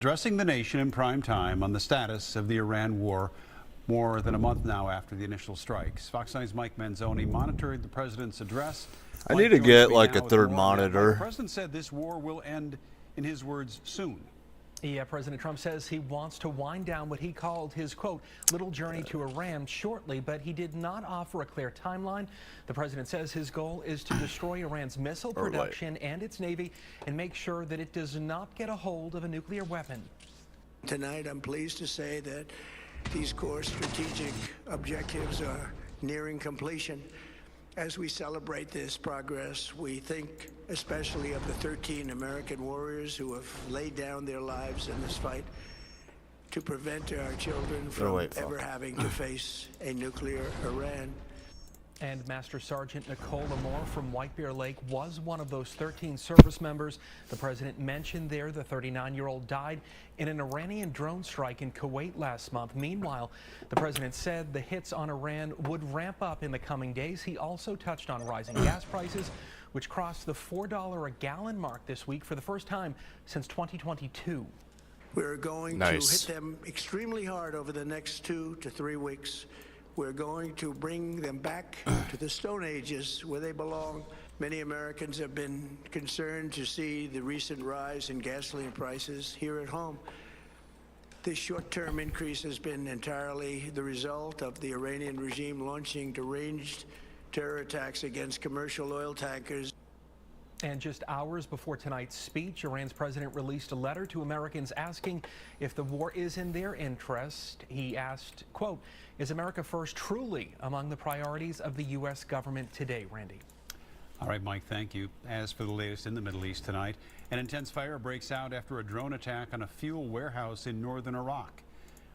Addressing the nation in prime time on the status of the Iran war more than a month now after the initial strikes. Fox 9's Mike Manzoni monitored the president's address. I need to get like a third monitor. The president said this war will end, in his words, soon. Yeah, President Trump says he wants to wind down what he called his, quote, little journey to Iran shortly, but he did not offer a clear timeline. The president says his goal is to destroy Iran's missile production and its navy and make sure that it does not get a hold of a nuclear weapon. Tonight, I'm pleased to say that these core strategic objectives are nearing completion. As we celebrate this progress, we think especially of the 13 American warriors who have laid down their lives in this fight to prevent our children from ever having to face a nuclear Iran. And Master Sergeant Nicole Lamore from White Bear Lake was one of those 13 service members. The president mentioned there the 39-year-old died in an Iranian drone strike in Kuwait last month. Meanwhile, the president said the hits on Iran would ramp up in the coming days. He also touched on rising gas prices, which crossed the $4 a gallon mark this week for the first time since 2022. We're going to hit them extremely hard over the next 2 to 3 weeks. We're going to bring them back to the Stone Ages where they belong. Many Americans have been concerned to see the recent rise in gasoline prices here at home. This short-term increase has been entirely the result of the Iranian regime launching deranged terror attacks against commercial oil tankers. And just hours before tonight's speech, Iran's president released a letter to Americans asking if the war is in their interest. He asked, quote, is America first truly among the priorities of the U.S. government today? Randy. All right, Mike, thank you. As for the latest in the Middle East tonight, an intense fire breaks out after a drone attack on a fuel warehouse in northern Iraq.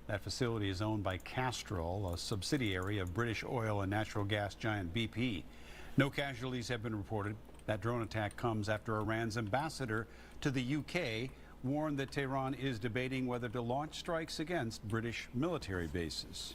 That facility is owned by Castrol, a subsidiary of British oil and natural gas giant BP. No casualties have been reported. That drone attack comes after Iran's ambassador to the UK warned that Tehran is debating whether to launch strikes against British military bases.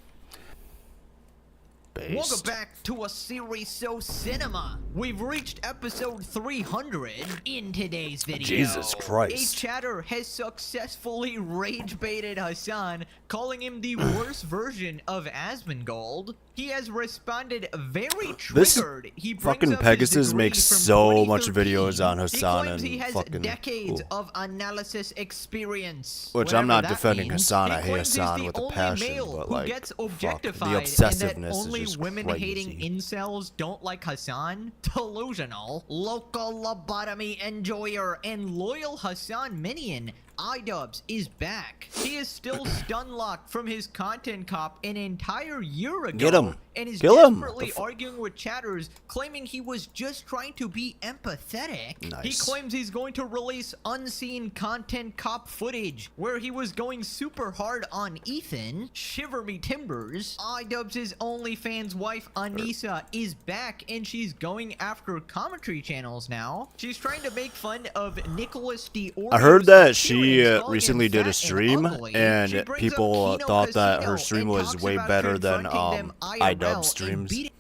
Welcome back to A Series So Cinema. We've reached episode 300 in today's video. Jesus Christ. A chatter has successfully rage baited Hassan, calling him the worst version of Asmongold. He has responded very triggered. He fucking Pegasus makes so much videos on Hassan and he has fucking decades of analysis experience. Which I'm not defending Hassan. I hate Hassan with a passion, but like, fuck, the obsessiveness is just women-hating incels don't like Hassan. Delusional. Local lobotomy enjoyer and loyal Hassan minion iDubbbz is back. He is still stun locked from his content cop an entire year ago. Get him. And is Kill him. desperately arguing with chatters, claiming he was just trying to be empathetic. Nice. He claims he's going to release unseen content cop footage where he was going super hard on Ethan. Shiver me timbers. iDubbbz' OnlyFans wife Anissa is back and she's going after commentary channels now. She's trying to make fun of Nicholas D'Orio's I heard that she appearance, recently did a stream and She brings people up Kino thought that Casino her stream and was talks way about better than confronting them iDubbbz IRL and streams. beating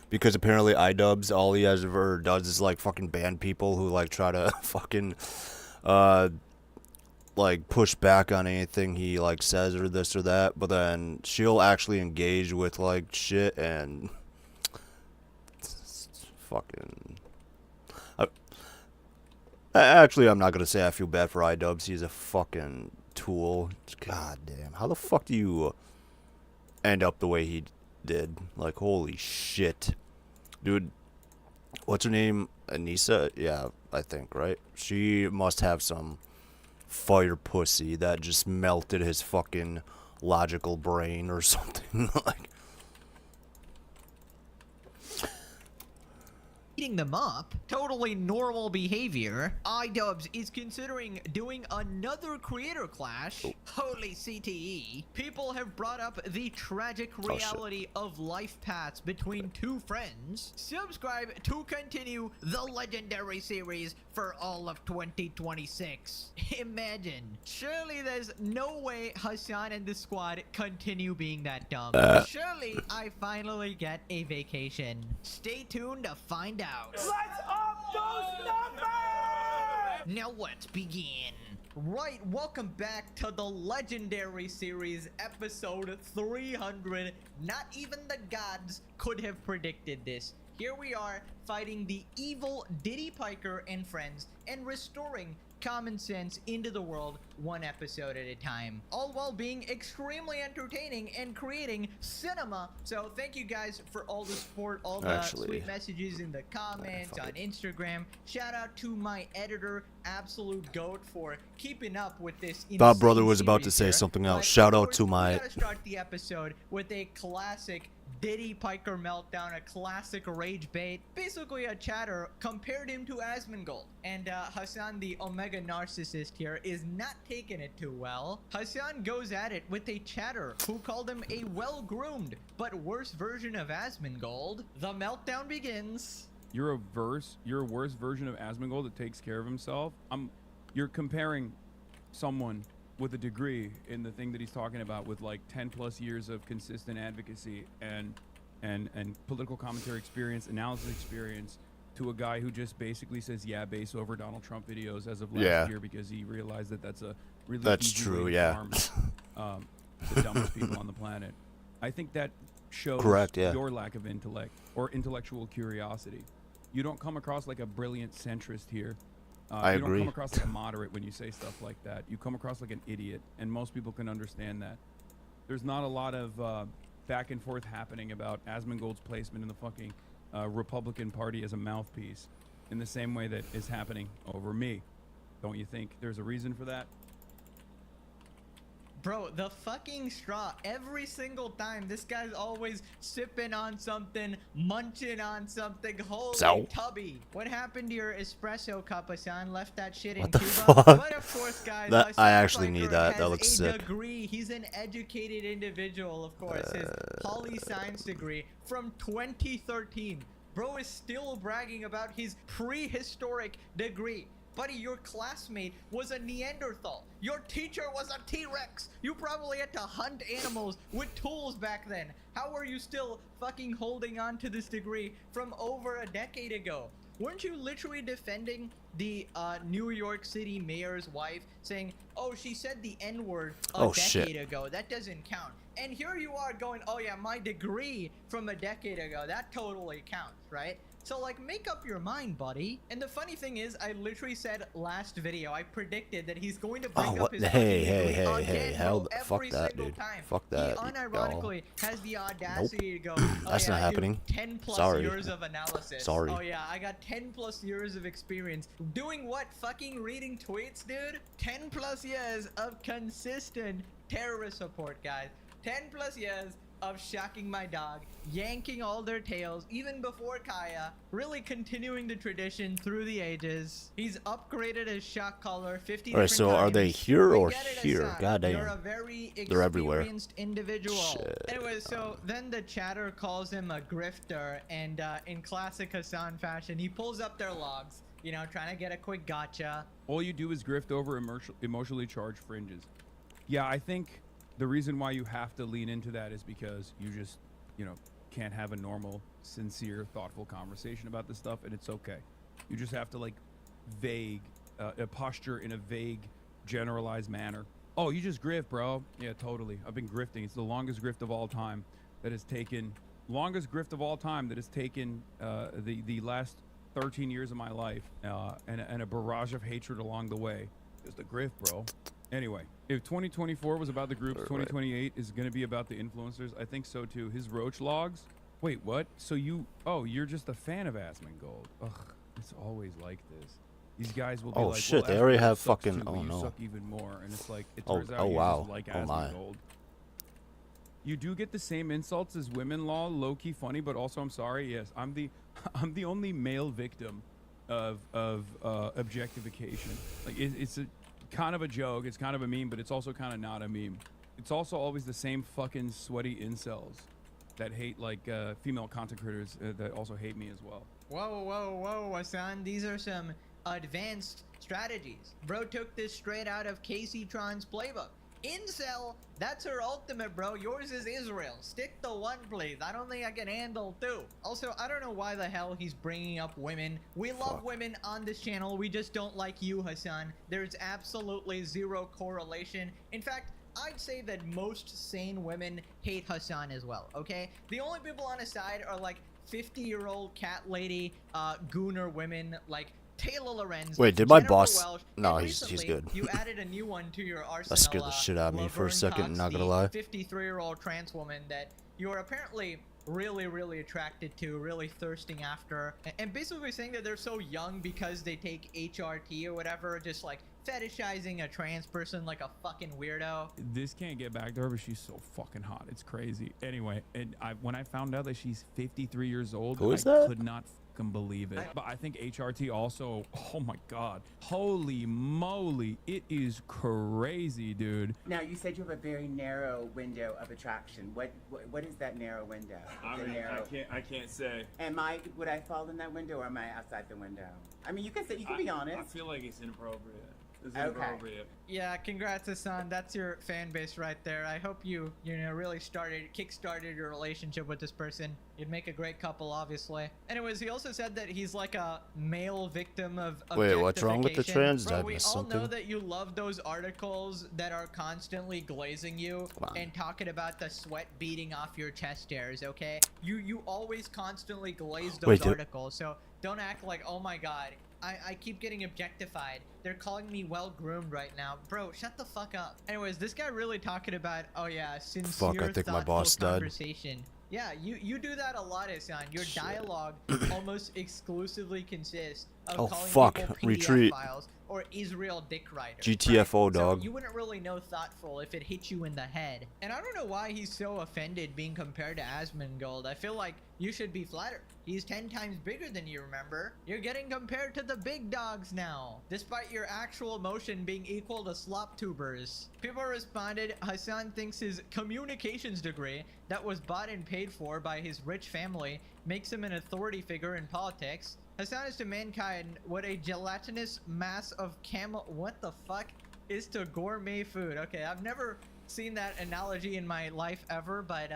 Because apparently iDubbbz, all he ever does is like fucking ban people who like try to fucking like push back on anything he like says or this or that, but then she'll actually engage with like shit and fucking actually I'm not gonna say I feel bad for iDubbbz. He's a fucking tool. God damn, how the fuck do you end up the way he did? Like, holy shit, dude. What's her name? Anissa? Yeah, I think, right? She must have some fire pussy that just melted his fucking logical brain or something. Like, beating them up. Totally normal behavior. iDubbbz is considering doing another creator clash. Holy CTE. People have brought up the tragic reality of life paths between two friends. Subscribe to continue the legendary series for all of 2026. Imagine. Surely there's no way Hassan and the squad continue being that dumb. Surely I finally get a vacation. Stay tuned to find out. Let's up those numbers! Now let's begin. right, welcome back to the legendary series, episode 300. Not even the gods could have predicted this. Here we are, fighting the evil Diddy Piker and friends, and restoring common sense into the world one episode at a time, all while being extremely entertaining and creating cinema. So thank you guys for all the support, all the sweet messages in the comments on Instagram. Shout out to my editor, Absolute Goat, for keeping up with this. Thought brother was about to say something else. Shout out to my. We gotta start the episode with a classic Diddy Piker meltdown, a classic rage bait. Basically, a chatter compared him to Asmongold. And Hassan, the Omega narcissist here, is not taking it too well. Hassan goes at it with a chatter who called him a well-groomed but worse version of Asmongold. The meltdown begins. You're a worse version of Asmongold that takes care of himself. You're comparing someone with a degree in the thing that he's talking about, with like 10 plus years of consistent advocacy and political commentary experience, analysis experience, to a guy who just basically says yeah base over Donald Trump videos as of last year because he realized that that's a really easy way to harm the dumbest people on the planet. I think that shows your lack of intellect or intellectual curiosity. You don't come across like a brilliant centrist here. I agree. You don't come across like a moderate when you say stuff like that. You come across like an idiot, and most people can understand that. There's not a lot of back and forth happening about Asmongold's placement in the fucking Republican Party as a mouthpiece in the same way that is happening over me. Don't you think there's a reason for that? Bro, the fucking straw. Every single time, this guy's always sipping on something, munching on something. Holy tubby. What happened to your espresso cup, Hassan? Left that shit in Cuba? Fuck? But of course, guys, I actually need that. That looks sick. Degree. He's an educated individual, of course. His poli-science degree from 2013. Bro is still bragging about his prehistoric degree. Buddy, your classmate was a Neanderthal. Your teacher was a T-Rex. You probably had to hunt animals with tools back then. How are you still fucking holding on to this degree from over a decade ago? Weren't you literally defending the New York City mayor's wife, saying, oh, she said the N-word a decade ago. That doesn't count. And here you are going, oh yeah, my degree from a decade ago, that totally counts, right? So, like, make up your mind, buddy. And the funny thing is, I literally said last video, I predicted that he's going to bring up his hey, fuck that, dude. Time. Fuck that. He unironically has the audacity to go, oh, that's not happening. 10 plus years of analysis. Sorry. Oh yeah, I got 10 plus years of experience. Doing what? Fucking reading tweets, dude? 10 plus years of consistent terrorist support, guys. 10 plus years of shocking my dog, yanking all their tails, even before Kaya, really continuing the tradition through the ages. He's upgraded his shock collar 50 different times. So are they here or here? God damn. You're a very They're everywhere. experienced individual. Shit. Anyway, so then the chatter calls him a grifter, and in classic Hassan fashion, he pulls up their logs, you know, trying to get a quick gotcha. All you do is grift over emotionally charged fringes. Yeah, I think the reason why you have to lean into that is because you just, you know, can't have a normal, sincere, thoughtful conversation about this stuff, and it's okay. You just have to, like, posture in a vague, generalized manner. Oh, you just grift, bro. Yeah, totally. I've been grifting. It's the longest grift of all time that has taken, the last 13 years of my life, and a barrage of hatred along the way. Just a grift, bro. Anyway, if 2024 was about the groups, 2028 is going to be about the influencers. I think so too. His roach logs. Wait, what? So you're just a fan of Asmongold. Ugh, it's always like this. These guys will be like, shit, well, they already have sucks fucking. too, but Oh you no. suck even more, and it's like it turns out you just like Asmongold. You do get the same insults as women law, low key funny, but also I'm sorry. Yes, I'm the only male victim of objectification. Like it's a kind of a joke, it's kind of a meme, but it's also kind of not a meme. It's also always the same fucking sweaty incels that hate, like, female content creators that also hate me as well. Whoa, Hassan, these are some advanced strategies. Bro took this straight out of Casey Tron's playbook. Incel, that's her ultimate, bro. Yours is Israel. Stick to one, please. I don't think I can handle two. Also, I don't know why the hell he's bringing up women. We love women on this channel. We just don't like you, Hassan. There's absolutely zero correlation. In fact, I'd say that most sane women hate Hassan as well, okay? The only people on his side are like 50-year-old cat lady, gooner women like Taylor Lorenz. Wait, did my Jennifer boss? Welch, No, and he's recently, good. You added a new one to your arsenal. That scared the shit out of me for a Laverne second, Cox, not gonna the lie. 53-year-old trans woman that you are apparently really attracted to, really thirsting after, and basically saying that they're so young because they take HRT or whatever, just like fetishizing a trans person like a fucking weirdo. This can't get back to her, but she's so fucking hot. It's crazy. Anyway, and when I found out that she's 53 years old, Who is I that? could not fucking believe it. But I think HRT also, oh my God, holy moly, it is crazy, dude. Now, you said you have a very narrow window of attraction. What is that narrow window? I mean, I can't say. Would I fall in that window, or am I outside the window? I mean, you can be honest. I feel like it's inappropriate. It's Okay. inappropriate. Yeah, congrats, Hassan. That's your fan base right there. I hope you really kickstarted your relationship with this person. You'd make a great couple, obviously. Anyways, he also said that he's like a male victim of Wait, what's wrong with the objectification. trans? Bro, Did I we miss all know something? that you love those articles that are constantly glazing you Come on. and talking about the sweat beating off your chest hairs, okay? You always constantly glaze those Wait, articles, so don't act like, oh my God, I keep getting objectified. They're calling me well-groomed right now. Bro, shut the fuck up. Anyways, this guy really talking about, oh yeah, sincere, Fuck, I think my thoughtful boss died. conversation. Yeah, you do that a lot, Hassan. Your dialogue almost exclusively consists of Oh, calling fuck. people PDF Retreat. files or Israel dick writers. GTFO, right? dog. So you wouldn't really know thoughtful if it hit you in the head. And I don't know why he's so offended being compared to Asmongold. I feel like you should be flattered. He's 10 times bigger than you, remember? You're getting compared to the big dogs now, despite your actual motion being equal to slop tubers. People responded, Hassan thinks his communications degree that was bought and paid for by his rich family makes him an authority figure in politics. Hassan is to mankind what a gelatinous mass of camel— what the fuck is to gourmet food? Okay, I've never seen that analogy in my life ever, but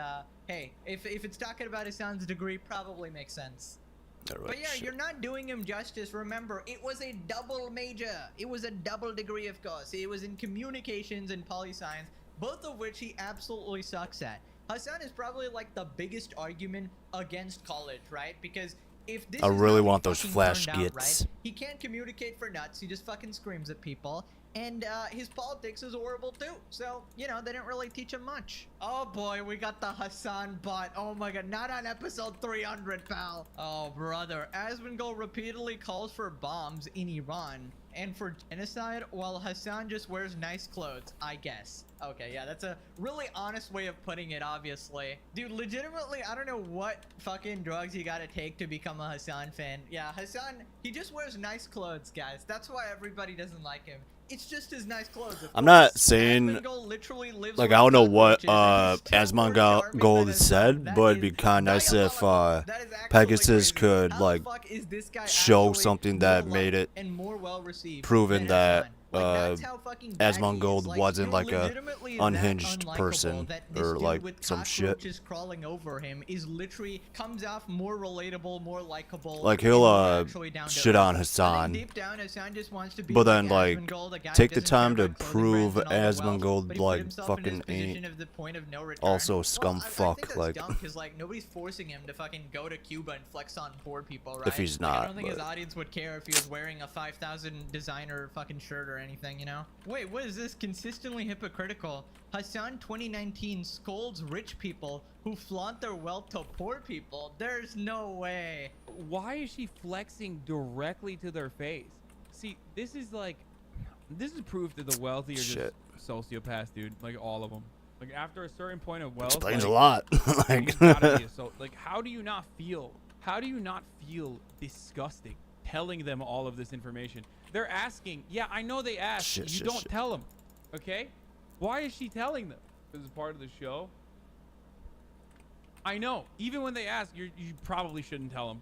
hey, if it's talking about Hassan's degree, probably makes sense. But yeah, you're not doing him justice. Remember, it was a double major. It was a double degree, of course. It was in communications and poli-science, both of which he absolutely sucks at. Hassan is probably like the biggest argument against college, right? Because if this I is really how he want those fucking flash turned out, gits. right? He can't communicate for nuts. He just fucking screams at people. And his politics is horrible too. So, you know, they didn't really teach him much. Oh boy, we got the Hassan bot. Oh my god, not on episode 300, pal. Oh brother, Asmongold repeatedly calls for bombs in Iran and for genocide while Hassan just wears nice clothes, I guess. Okay, yeah, that's a really honest way of putting it, obviously. Dude, legitimately, I don't know what fucking drugs you gotta take to become a Hassan fan. Yeah, Hassan, he just wears nice clothes, guys. That's why everybody doesn't like him. It's just his nice clothes. I'm not saying, Asmongold literally lives like, with I don't know what cockroaches and he's still more charming Asmongold than said, Hassan. but That it'd be is kind of nice if diabolical. That is actually Pegasus crazy. could, How the like, fuck is this guy show actually something more that loved made it and more well-received proven than that Hassan? Like, that's how fucking bad he is. Asmongold Like, wasn't you're like a legitimately that unhinged unlikable person that this or dude like with some shit. cockroaches crawling over him is literally comes off more relatable, more likable. Like and he'll more actually down to shit earth. on I Hassan, think deep down, Hassan just wants to be but then like Asmongold, a guy who take the doesn't care time to about clothing prove brands and all the wealth, Asmongold but he put like himself in his fucking position ain't of the point of no return. also Well, scum I think fuck, that's like dumb because like nobody's forcing him to fucking go to Cuba and flex on poor people, right? if he's Like, I not. don't think his But audience would care if he was wearing a 5,000 designer fucking shirt or anything, you know? Wait, what is this? Consistently hypocritical. Hassan 2019 scolds rich people who flaunt their wealth to poor people. There's no way. Why is she flexing directly to their face? See, this is proof that the wealthy are Shit. just sociopaths, dude. Like all of them. Like after a certain point of wealth, explains a like, lot. you Like, gotta be like, how do you not feel disgusting telling them all of this information? They're asking. Yeah, I know they ask. Shit, you shit, don't shit. tell them. Okay? Why is she telling them? This is part of the show. I know. Even when they ask, you probably shouldn't tell them.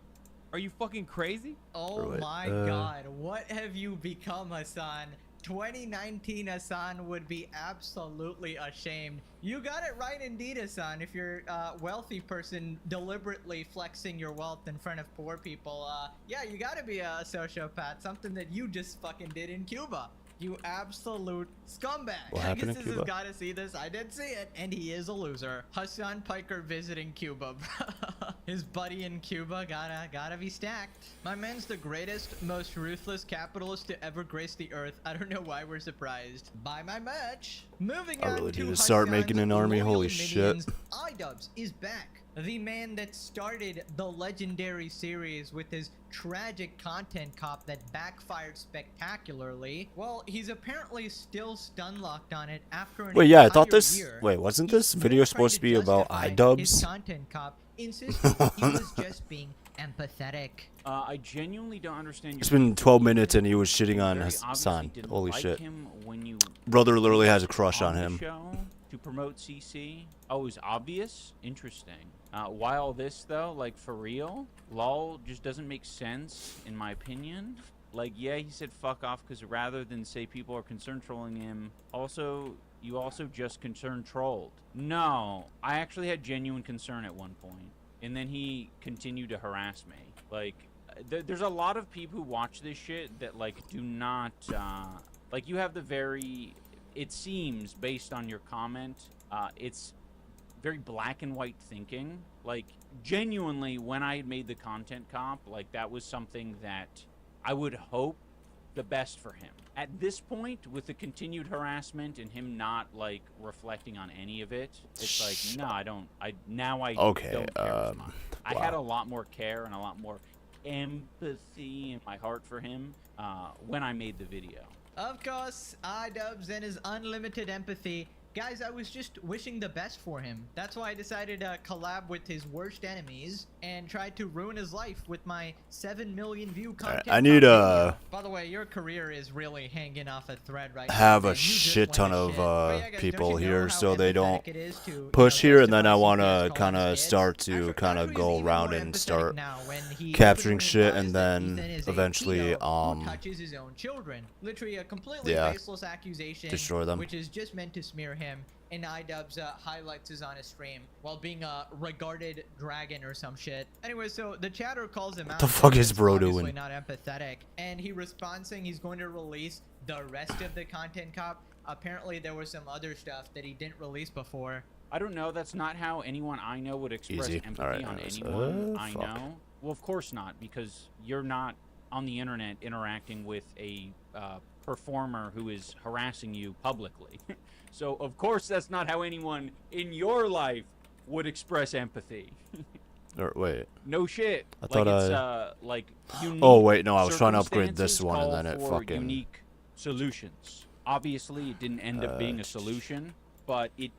Are you fucking crazy? Oh Right, my god, what have you become, Hassan? 2019 Hassan would be absolutely ashamed. You got it right indeed, Hassan. If you're a wealthy person deliberately flexing your wealth in front of poor people, yeah, you gotta be a sociopath. Something that you just fucking did in Cuba. You absolute scumbag. What I happened guess in this Cuba? has got to see this. I did see it, and he is a loser. Hassan Piker visiting Cuba. His buddy in Cuba gotta be stacked. My man's the greatest, most ruthless capitalist to ever grace the earth. I don't know why we're surprised. Buy my merch. Moving I on really to need to start Hassan's making an army. loyal Holy shit. minions, iDubbbz is back. The man that started the legendary series with his tragic content cop that backfired spectacularly. Well, he's apparently still stun locked on it after an Wait, yeah, I thought entire this. year. Wait, wasn't He's this still video trying supposed to be about justify His iDubbbz? content cop insisted he was just being empathetic. I genuinely don't understand. It's been 12 minutes and he was shitting on Very Hassan. obviously didn't Holy like shit. him when you Brother literally has a crush on the him. show to promote CC. Oh, it was obvious? Interesting. Why all this though? Like for real? LOL just doesn't make sense in my opinion. Like, yeah, he said fuck off because rather than say people are concerned trolling him, you also just concern trolled. No, I actually had genuine concern at one point, and then he continued to harass me. Like, there's a lot of people who watch this shit that like do not like you have the very, it seems based on your comment, it's very black and white thinking. Like genuinely when I had made the content comp, like that was something that I would hope the best for him. At this point, with the continued harassment and him not like reflecting on any of it, it's like no, I don't Okay, don't care as much. I had wow. a lot more care and a lot more empathy in my heart for him when I made the video. Of course, iDubbbz and his unlimited empathy. Guys, I was just wishing the best for him. That's why I decided to collab with his worst enemies and tried to ruin his life with my 7 million view content. I need video. By the way, your career is really hanging off a thread right now. have a and you just shit went ton to of shit. But yeah, guys, people don't you know here how so they don't empathetic it is to, push here, and then I justify want to CPS calling kind his of kids? start to Actually, kind of he's go even around more and empathetic start now when he capturing openly shit, implies and that then Ethan is a eventually pedo who touches his own children. Literally a completely yeah, baseless accusation, destroy them. which is just meant to smear him. And iDubbbz highlights his on his stream while being a regarded dragon or some shit. Anyway, so the chatter calls him out. the fuck is It's bro obviously doing? not empathetic, and he responds saying he's going to release the rest of the content cop. Apparently, there was some other stuff that he didn't release before. I don't know. That's not how anyone I know would express Easy. empathy Alright, on anyways, anyone I fuck. know. Well, of course not, because you're not on the internet interacting with a performer who is harassing you publicly. So, of course, that's not how anyone in your life would express empathy. Or wait. No shit. I thought it's, like unique Oh wait, no, I was trying to upgrade this circumstances one and call then it for fucking. unique solutions. Obviously, it didn't end up being a solution, but it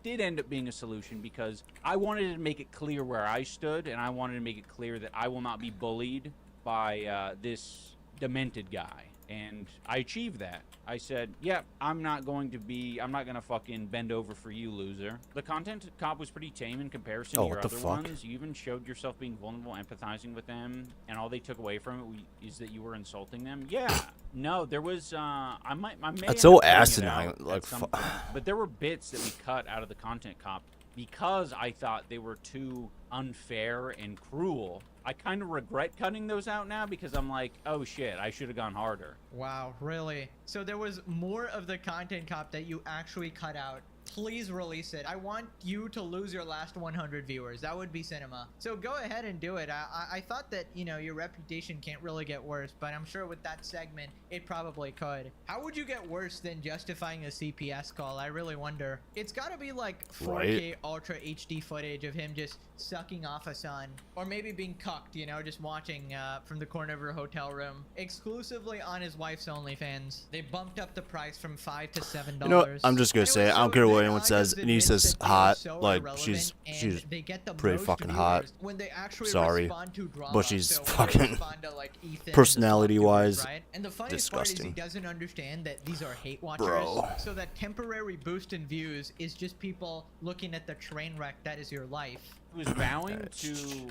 did end up being a solution because I wanted to make it clear where I stood, and I wanted to make it clear that I will not be bullied by this demented guy. And I achieved that. I said, yep, I'm not gonna fucking bend over for you, loser. The content cop was pretty tame in comparison to Oh, your what the other fuck? ones. You even showed yourself being vulnerable, empathizing with them, and all they took away from it is that you were insulting them. Yeah. No, there was, I may That's end so up putting it asinine, out like, at some point, but there were bits that we cut out of the content cop because I thought they were too unfair and cruel. I kind of regret cutting those out now because I'm like, oh shit, I should have gone harder. Wow, really? So there was more of the content cop that you actually cut out. Please release it. I want you to lose your last 100 viewers. That would be cinema. So go ahead and do it. I thought that, you know, your reputation can't really get worse, but I'm sure with that segment, it probably could. How would you get worse than justifying a CPS call? I really wonder. It's gotta be like 4K Right. Ultra HD footage of him just sucking off a son. Or maybe being cucked, you know, just watching from the corner of her hotel room. Exclusively on his wife's OnlyFans. They bumped up the price from $5 to $7. You know what? I'm just gonna say it. I don't care what anyone says. iDubbbz Anissa's admits that they are hot. so Like irrelevant, she's and they get the pretty most fucking viewers hot. when they actually Sorry, respond to drama. but she's So when they fucking respond to, like, Ethan and the personality-wise right? And the funniest part is he disgusting. doesn't understand that these are hate watchers. Bro. So that temporary boost in views is just people looking at the train wreck that is your life. He was vowing to,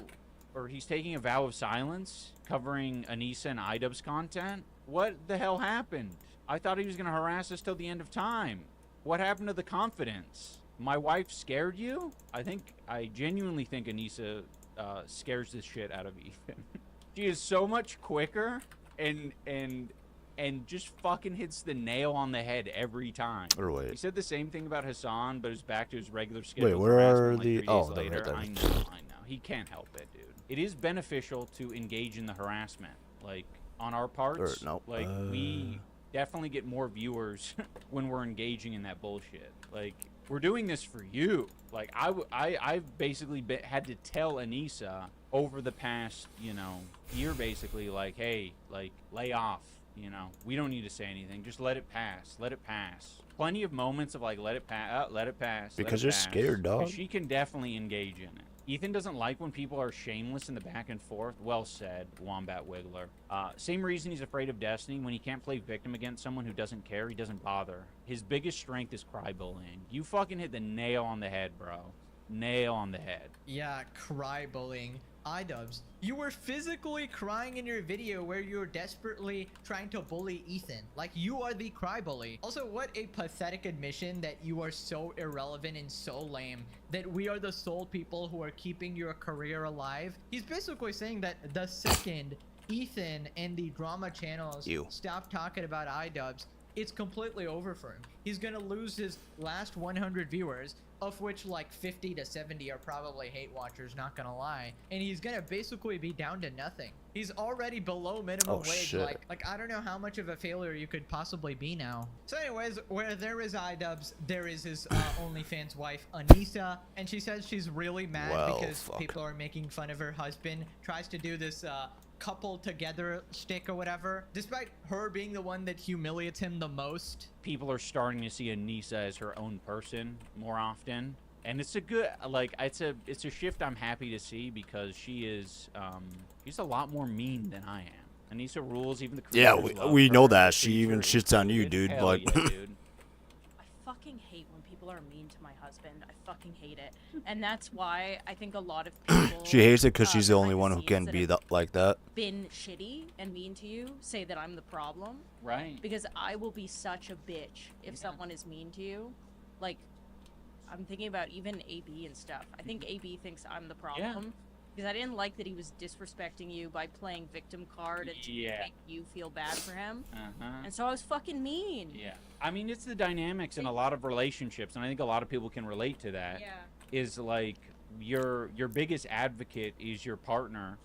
or he's taking a vow of silence covering Anissa and iDubbbz content. What the hell happened? I thought he was going to harass us till the end of time. What happened to the confidence? My wife scared you? I genuinely think Anissa scares the shit out of Ethan. She is so much quicker and just fucking hits the nail on the head every time. Or wait. He said the same thing about Hassan, but is back to his regular schedule. Wait, where are like the... 3 days Oh, they're later. right there. I know. He can't help it, dude. It is beneficial to engage in the harassment. Like, on our parts, no. like, we definitely get more viewers when we're engaging in that bullshit. Like, we're doing this for you. Like, I've basically had to tell Anissa over the past, year, basically, like, hey, like, lay off. We don't need to say anything. Just let it pass. Let it pass. Plenty of moments of like, let it pass. Because you're scared, dog. She can definitely engage in it. Ethan doesn't like when people are shameless in the back and forth. Well said, Wombat Wiggler. Same reason he's afraid of Destiny. When he can't play victim against someone who doesn't care, he doesn't bother. His biggest strength is cry bullying. You fucking hit the nail on the head, bro. Nail on the head. Yeah, cry bullying. iDubbbz, you were physically crying in your video where you were desperately trying to bully Ethan. Like, you are the cry bully. Also, what a pathetic admission that you are so irrelevant and so lame that we are the sole people who are keeping your career alive. He's basically saying that the second Ethan and the drama channels stop talking about iDubbbz, it's completely over for him. He's gonna lose his last 100 viewers, of which like 50 to 70 are probably hate watchers, not gonna lie, and he's gonna basically be down to nothing. He's already below minimum wage. Shit. Like I don't know how much of a failure you could possibly be now. So anyways, where there is iDubbbz, there is his OnlyFans wife Anissa, and she says she's really mad because people are making fun of her husband, tries to do this couple together shtick or whatever, despite her being the one that humiliates him the most. People are starting to see Anissa as her own person more often, and it's a good, like, it's a shift I'm happy to see, because she is she's a lot more mean than I am. Anissa rules. Even the creators love we her. know that. She even shits on you, dude. Hell But yeah, dude. I fucking hate when people are mean to my husband. I fucking hate it. And that's why I think a lot of people... she hates it because she's the only behind one who scenes can that be have like that. been shitty and mean to you say that I'm the problem. Right. Because I will be such a bitch if someone is mean to you. Like, I'm thinking about even AB and stuff. I think AB thinks I'm the problem. Because I didn't like that he was disrespecting you by playing victim card and to make you feel bad for him. And so I was fucking mean. Yeah. I mean, it's the dynamics in a lot of relationships, and I think a lot of people can relate to that. Yeah. Is like your biggest advocate is your partner,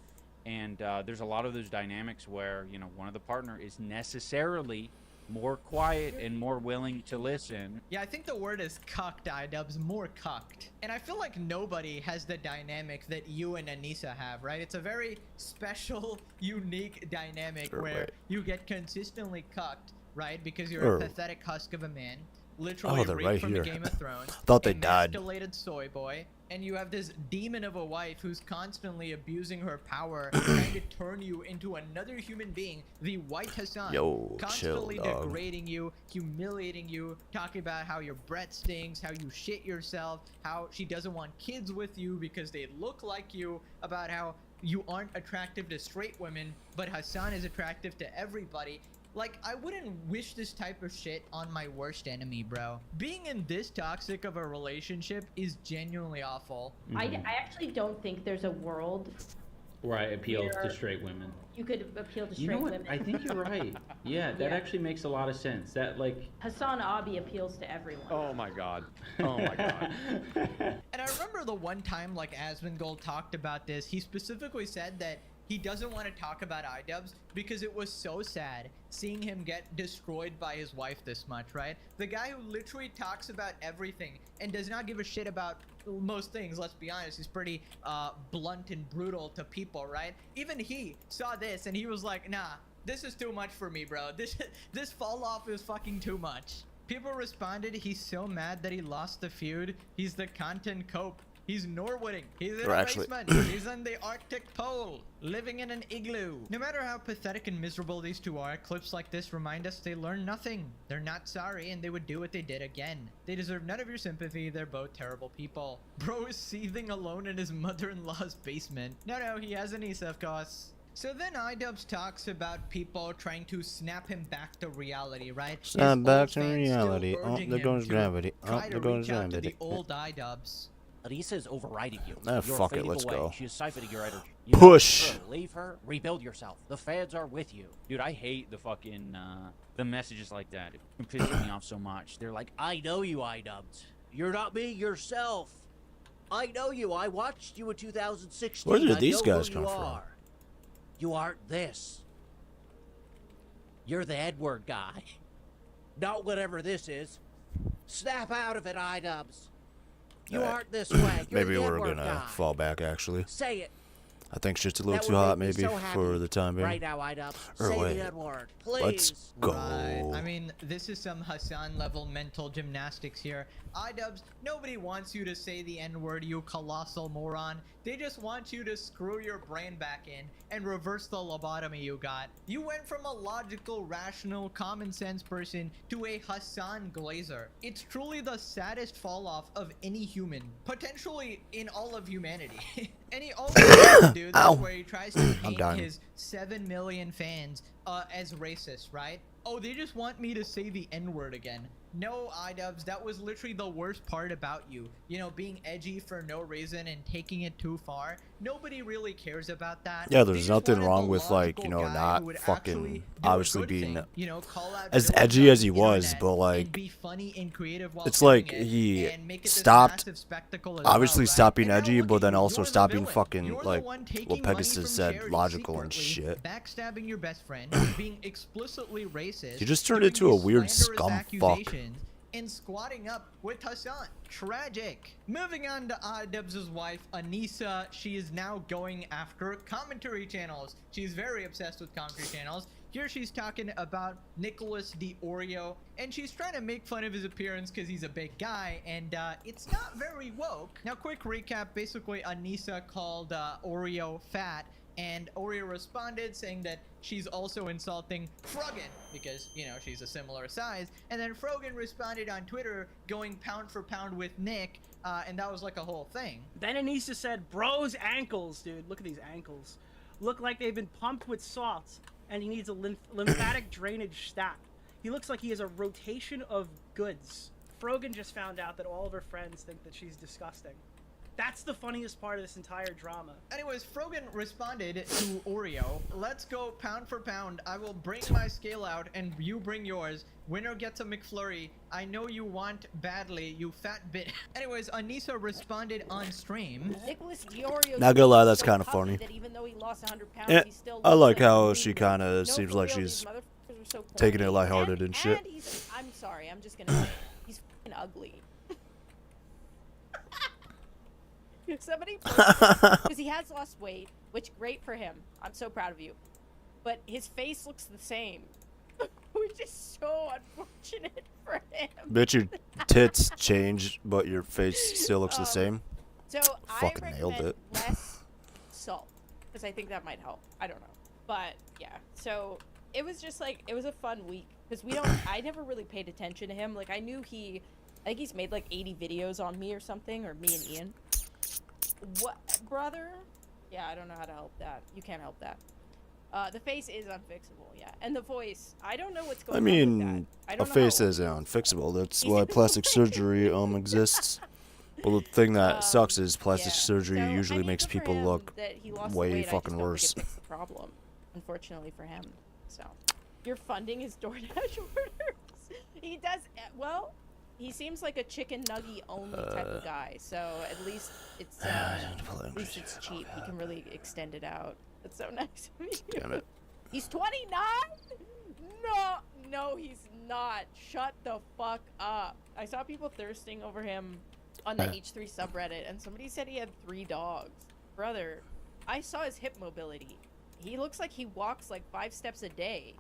and there's a lot of those dynamics where, one of the partner is necessarily more quiet and more willing to listen. Yeah, I think the word is cucked, iDubbbz, more cucked. And I feel like nobody has the dynamic that you and Anissa have, right? It's a very special, unique dynamic where you get consistently cucked, right? Because you're a pathetic husk of a man, literally raped from the Game of Thrones. Thought they died. Emasculated soy boy. And you have this demon of a wife who's constantly abusing her power, trying to turn you into another human being, the white Hassan. Constantly degrading you, humiliating you, talking about how your breath stinks, how you shit yourself, how she doesn't want kids with you because they look like you, about how you aren't attractive to straight women, but Hassan is attractive to everybody. Like, I wouldn't wish this type of shit on my worst enemy, bro. Being in this toxic of a relationship is genuinely awful. I actually don't think there's a world where I appeal to straight women. You could appeal to straight You know what? women. I think you're right. Yeah, that actually makes a lot of sense. That, like... Hassan Abi appeals to everyone. Oh my god. Oh my god. And I remember the one time, like, Asmongold talked about this, he specifically said that he doesn't want to talk about iDubbbz because it was so sad seeing him get destroyed by his wife this much, right? The guy who literally talks about everything and does not give a shit about most things, let's be honest. He's pretty blunt and brutal to people, right? Even he saw this and he was like, nah, this is too much for me, bro. This fall off is fucking too much. People responded, he's so mad that he lost the feud. He's the content cope. He's Norwooding. He's in a basement. He's in the Arctic Pole, living in an igloo. No matter how pathetic and miserable these two are, clips like this remind us they learned nothing. They're not sorry, and they would do what they did again. They deserve none of your sympathy. They're both terrible people. Bro is seething alone in his mother-in-law's basement. No, he has Anissa, of course. So then iDubbbz talks about people trying to snap him back to reality, right? Snap His back old to fans still reality. Oh, urging there him goes to gravity. Oh, try to there goes reach out to gravity. the old iDubbbz. Elisa's overriding you. Ah, You're fuck it, fading let's away. go. She is siphoning your energy. Push. Leave her. Rebuild yourself. The fans are with you. Dude, I hate the fucking, the messages like that. It pisses me off so much. They're like, I know you, iDubbbz. You're not being yourself. I know you. I watched you in 2016. Where did I these know guys who come you from? are. You aren't this. You're the Edward guy. Not whatever this is. Snap out of it, iDubbbz. You aren't this way. You're Maybe the we're Edward gonna guy. fall back, actually. Say it. I think shit's a little That too would hot, make me maybe, so happy. for the time being. Right now, iDubbbz. Or Say wait. the N-word, please. Let's go. Right. I mean, this is some Hassan level mental gymnastics here. iDubbbz, nobody wants you to say the N-word, you colossal moron. They just want you to screw your brain back in and reverse the lobotomy you got. You went from a logical, rational, common sense person to a Hassan Glazer. It's truly the saddest fall off of any human, potentially in all of humanity. And he also do this where he tries to paint his 7 million fans as racist, right? Oh, they just want me to say the N-word again. No, iDubbbz, that was literally the worst part about you. You know, being edgy for no reason and taking it too far. Nobody really cares about that. Yeah, They there's just nothing wanted wrong the with, like, logical you know, guy not who would fucking actually do a obviously good being thing, you know, call out as villains edgy on as he the was, internet but, like, and be funny and creative while it's doing like it he and make it this stopped, massive spectacle as obviously well, right? stopped being And now edgy, look but at then you, also you're the stopped being villain. fucking, You're the like, one taking what money Pegasus from said, charity logical and secretly, shit. backstabbing your best friend, being explicitly racist. He just turned doing into a these weird slanderous scum fuck. accusations, and squatting up with Hassan. Tragic. Moving on to iDubbbz's wife, Anissa. She is now going after commentary channels. She's very obsessed with commentary channels. Here she's talking about Nicholas D. Oreo, and she's trying to make fun of his appearance because he's a big guy, and it's not very woke. Now, quick recap. Basically, Anissa called Oreo fat, and Oreo responded saying that she's also insulting Frogan because, you know, she's a similar size. And then Frogan responded on Twitter going pound for pound with Nick, and that was like a whole thing. Then Anissa said, bro's ankles, dude. Look at these ankles. Look like they've been pumped with salts, and he needs a lymphatic drainage stat. He looks like he has a rotation of goods. Frogan just found out that all of her friends think that she's disgusting. That's the funniest part of this entire drama. Anyways, Frogan responded to Oreo, let's go pound for pound. I will bring my scale out and you bring yours. Winner gets a McFlurry. I know you want badly, you fat bit. Anyways, Anissa responded on stream. Nicholas Diorio Not gonna lie, that's so kind of puffy funny. that even though he lost 100 pounds, Yeah, he still I looks like how a she meat kind No, of seems for like real, she's these motherfuckers are so taking it corny. lighthearted and shit. I'm sorry, I'm just gonna say it. He's fucking ugly. Somebody because he has lost weight, which great for him. I'm so proud of you. But his face looks the same, which is so unfortunate for him. Bet your tits change, but your face still looks the same. So Fucking I nailed recommend it. less salt because I think that might help. I don't know, but yeah. So it was just like it was a fun week because I never really paid attention to him. Like I knew I think he's made like 80 videos on me or something, or me and Ian. What, brother? Yeah, I don't know how to help that. You can't help that. The face is unfixable, yeah. And the voice, I don't know what's going on with mean, that. I a don't face know. is unfixable. That's why plastic surgery exists. Well, the thing that sucks is plastic surgery So, usually I mean, makes good for people him look that he lost the way weight, fucking I just don't worse. think it fixed the problem, unfortunately for him. So, you're funding his DoorDash orders. He does well. He seems like a chicken nugget only type of guy. So at least it's cheap. He can really extend it out. That's so nice of you. Damn it. He's 29? No, he's not. Shut the fuck up. I saw people thirsting over him on the H3 subreddit, and somebody said he had 3 dogs. Brother, I saw his hip mobility. He looks like he walks like 5 steps a day.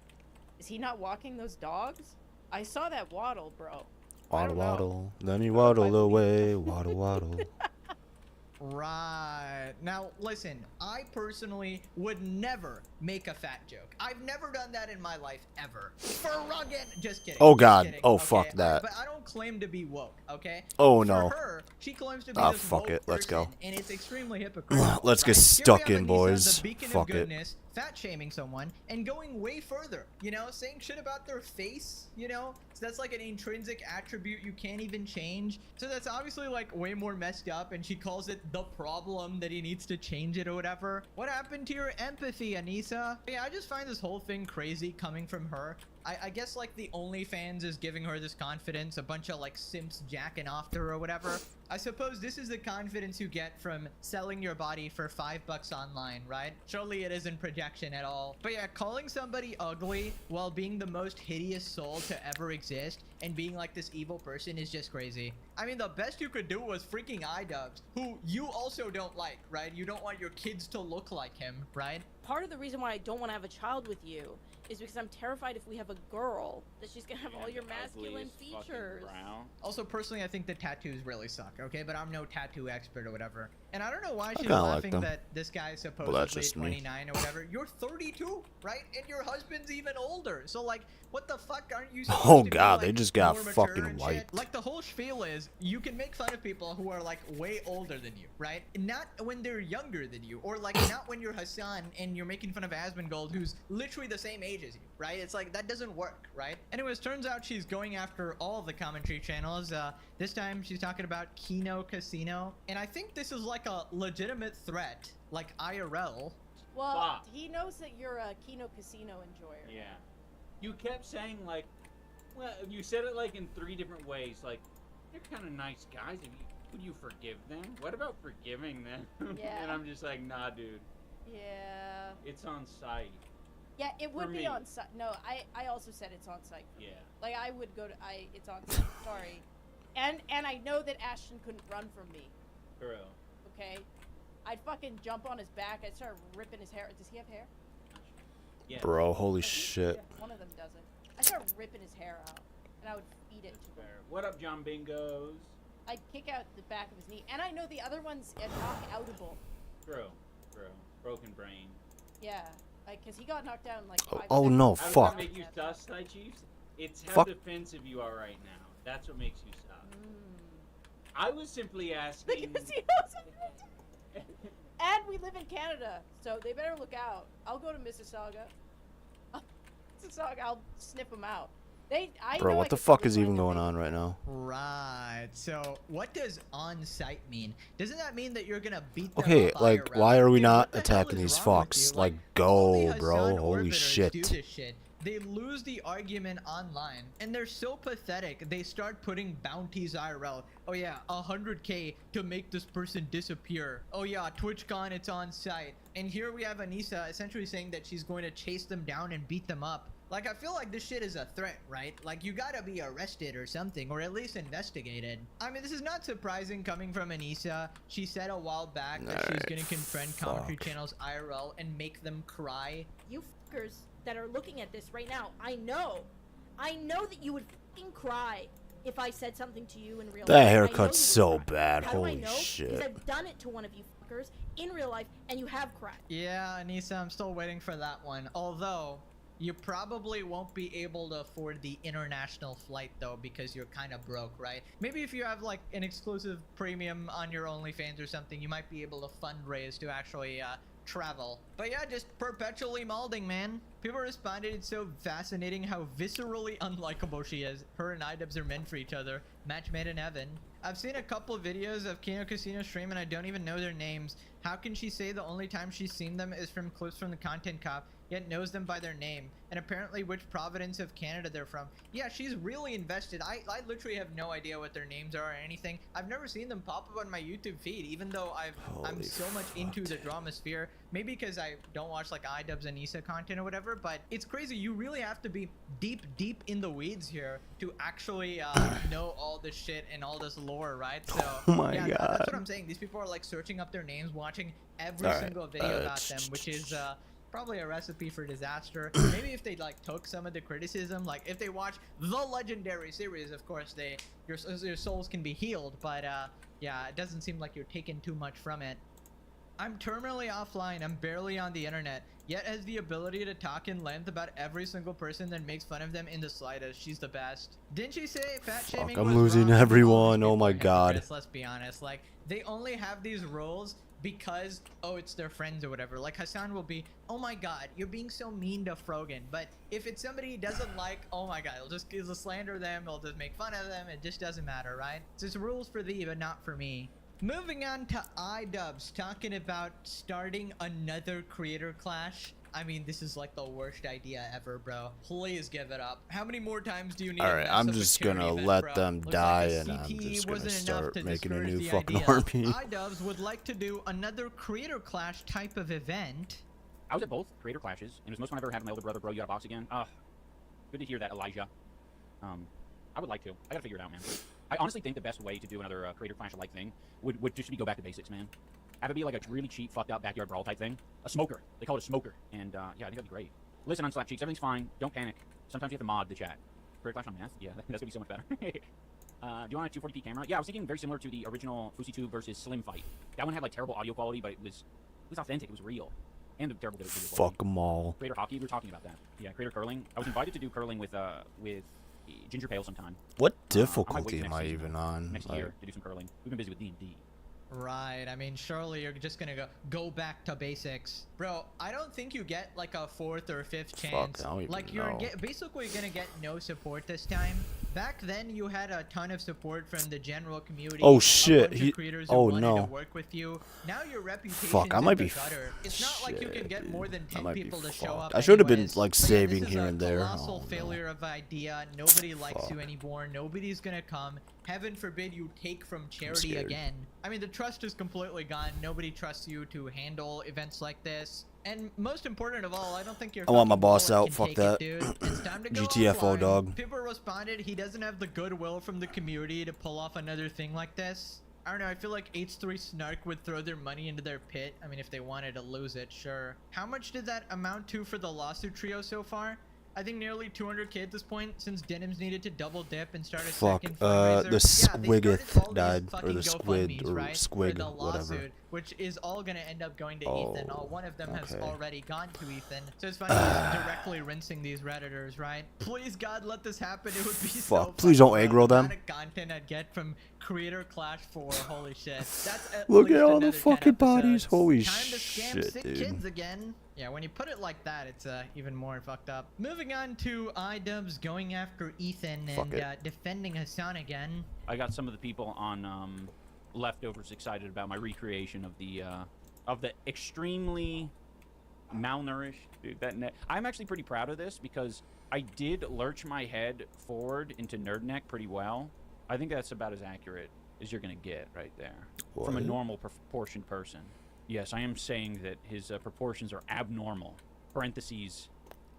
Is he not walking those dogs? I saw that waddle, bro. Waddle, waddle. Then he waddled away. Waddle, waddle. Right. Now, listen, I personally would never make a fat joke. I've never done that in my life, ever. Ferruggin! Just kidding. Oh, just God. kidding, Oh, okay? fuck that. But I don't claim to be woke, okay? Oh, For no. her, she claims to be Ah, this fuck woke it. Let's go. person, and it's extremely hypocritical. Let's get right? stuck Here we in, have Anissa, boys. the beacon Fuck of it. goodness, fat shaming someone, and going way further, you know, saying shit about their face, you know? So that's like an intrinsic attribute you can't even change. So that's obviously like way more messed up, and she calls it the problem that he needs to change it or whatever. What happened to your empathy, Anissa? Yeah, I just find this whole thing crazy coming from her. I guess like the OnlyFans is giving her this confidence, a bunch of like simps jacking off to her or whatever. I suppose this is the confidence you get from selling your body for $5 online, right? Surely it isn't projection at all. But yeah, calling somebody ugly while being the most hideous soul to ever exist and being like this evil person is just crazy. I mean, the best you could do was freaking iDubbbz, who you also don't like, right? You don't want your kids to look like him, right? Part of the reason why I don't want to have a child with you is because I'm terrified if we have a girl that she's gonna have all your masculine features. Also, personally, I think the tattoos really suck, okay? But I'm no tattoo expert or whatever. And I don't know why she's kinda like laughing them. that this guy is that's supposedly just me. 29 or whatever. You're 32, right? And your husband's even older. So, like, what the fuck aren't you supposed Oh, to be, God, like, they just got more mature fucking and shit? wiped. Like, the whole spiel is you can make fun of people who are, like, way older than you, right? Not when they're younger than you. Or, like, not when you're Hassan and you're making fun of Asmongold, who's literally the same age as you, right? It's like, that doesn't work, right? Anyways, turns out she's going after all the commentary channels. This time she's talking about Kino Casino. And I think this is like a legitimate threat, like IRL. Well, he knows that you're a Kino Casino enjoyer. Yeah. You kept saying, like, well, you said it, like, in 3 different ways. Like, they're kind of nice guys. Would you forgive them? What about forgiving them? Yeah. And I'm just like, nah, dude. Yeah. It's on site. Yeah, it would For be me. on site. No, I also said it's on site. Yeah. Like I would go to it's on site. Sorry. And I know that Ashton couldn't run from me. Bro. Okay. I'd fucking jump on his back. I'd start ripping his hair. Does he have hair? Yeah. Bro, holy shit. Yeah, one of them doesn't. I'd start ripping his hair out, and I would feed it to him. What up, John Bingos? I'd kick out the back of his knee, and I know the other one's knockoutable. Bro. Broken brain. Yeah, like because he got knocked down in like 5 Oh, seconds. no, How does fuck. that make you sus, Thai Chiefs? It's how Fuck. defensive you are right now. That's what makes you sus. I was simply asking. Because he knows. And we live in Canada, so they better look out. I'll go to Mississauga. I'll sniff them out. Bro, what the fuck is even going on right now? Right. So, what does on-site mean? Doesn't that mean that you're gonna beat them Okay, up like, IRL? why are we Dude, not what the hell attacking is these wrong with fucks? you? Like, only go, bro. Hassan Holy orbiters shit. do this shit. They lose the argument online, and they're so pathetic. They start putting bounties IRL. Oh yeah, 100K to make this person disappear. Oh yeah, TwitchCon, it's on site. And here we have Anissa essentially saying that she's going to chase them down and beat them up. Like, I feel like this shit is a threat, right? Like, you gotta be arrested or something, or at least investigated. I mean, this is not surprising coming from Anissa. She said a while back that she's gonna confront commentary channels IRL and make them cry. You fuckers that are looking at this right now, I know that you would fucking cry if I said something to you in real life. That I know haircut's you so would cry. bad. How do I Holy know? shit. Because I've done it to one of you fuckers in real life, and you have cried. Yeah, Anissa, I'm still waiting for that one. Although, you probably won't be able to afford the international flight though, because you're kind of broke, right? Maybe if you have like an exclusive premium on your OnlyFans or something, you might be able to fundraise to actually travel. But yeah, just perpetually molding, man. People responded, it's so fascinating how viscerally unlikable she is. Her and iDubbbz are meant for each other. Match made in heaven. I've seen a couple of videos of Kino Casino stream and I don't even know their names. How can she say the only time she's seen them is from clips from the Content Cop, yet knows them by their name, and apparently which province of Canada they're from? Yeah, she's really invested. I literally have no idea what their names are or anything. I've never seen them pop up on my YouTube feed, even though I'm so much into the drama sphere. Maybe because I don't watch like iDubbbz and Issa content or whatever, but it's crazy. You really have to be deep in the weeds here to actually know all this shit and all this lore, right? So Oh my yeah, God. that's what I'm saying. These people are like searching up their names, watching every single video about them, which is probably a recipe for disaster. Maybe if they like took some of the criticism, like if they watch the legendary series, of course your souls can be healed. But yeah, it doesn't seem like you're taking too much from it. I'm terminally offline. I'm barely on the internet, yet has the ability to talk in length about every single person that makes fun of them in the slightest. She's the best. Didn't she say fat shaming I'm was losing wrong? everyone. All Oh these my people are hypocrites, god. let's be honest. Like, they only have these rules because, oh, it's their friends or whatever. Like, Hassan will be, oh my god, you're being so mean to Frogan. But if it's somebody he doesn't like, oh my god, he'll just slander them, he'll just make fun of them. It just doesn't matter, right? It's just rules for thee, but not for me. Moving on to iDubbbz, talking about starting another creator clash. I mean, this is like the worst idea ever, bro. Please give it up. How many more times do you need? Alright, I'm just gonna let them die, and I'm just gonna start making a new fucking army. iDubbbz would like to do another creator clash type of event. I was at both creator clashes, and it was the most fun I've ever had with my older brother. Bro, you got a box again? Good to hear that, Elijah. I would like to. I gotta figure it out, man. I honestly think the best way to do another creator clash-like thing would just be go back to basics, man. Have it be like a really cheap, fucked up backyard brawl type thing. A smoker. They call it a smoker. And yeah, I think that'd be great. Listen, Unslap Cheeks, everything's fine. Don't panic. Sometimes you have to mod the chat. Creator clash on math? Yeah, that's gonna be so much better. Do you want a 240p camera? Yeah, I was thinking very similar to the original Fusi2 versus Slim fight. That one had like terrible audio quality, but it was authentic. It was real. And the terrible video quality. Fuck them all. Creator hockey, we were talking about that. Yeah, creator curling. I was invited to do curling with Ginger Pale sometime. What difficulty am I even on? Next year to do some curling. We've been busy with D&D. Right, I mean, surely you're just gonna go back to basics. Bro, I don't think you get like a 4th or 5th chance. I don't even like, know. basically gonna get no support this time. Back then, you had a ton of support from the general community. Oh shit, creators who wanted to work with you. Now your reputation Fuck, I might be It's not like you can get more than 10 people to show up. I should have been anyways. like But yeah, saving this is here a and there. colossal failure of idea. Nobody likes you anymore. Nobody's gonna come. Heaven forbid you take from charity again. I mean, the trust is completely gone. Nobody trusts you to handle events like this. And most important of all, I don't think you're. I want my boss wallet out. can Fuck take that. It, dude. It's time to go GTFO, offline. dog. People responded he doesn't have the goodwill from the community to pull off another thing like this. I don't know, I feel like H3 Snark would throw their money into their pit. I mean, if they wanted to lose it, sure. How much did that amount to for the lawsuit trio so far? I think nearly 200k at this point, since Denims needed to double dip and start a second fundraiser. The Squiggoth died, or the GoFundMes, Squid, or right, Squig, for the lawsuit, whatever. which is all gonna end up going to Ethan. One of them has already gone to Ethan. So it's funny he's directly rinsing these Redditors, right? Please God, let this happen. It would be so fun. Please don't aggro them. The amount of content I'd get from Creator Clash 4, holy shit. That's Look at at all the another 10 fucking bodies. episodes. Holy Time to scam shit, sick dude. kids again. Yeah, when you put it like that, it's even more fucked up. Moving on to iDubbbz going after Ethan and defending Hassan again. I got some of the people on Leftovers excited about my recreation of the extremely malnourished dude. I'm actually pretty proud of this because I did lurch my head forward into nerd neck pretty well. I think that's about as accurate as you're gonna get right there from a normal proportioned person. Yes, I am saying that his proportions are abnormal. Parentheses,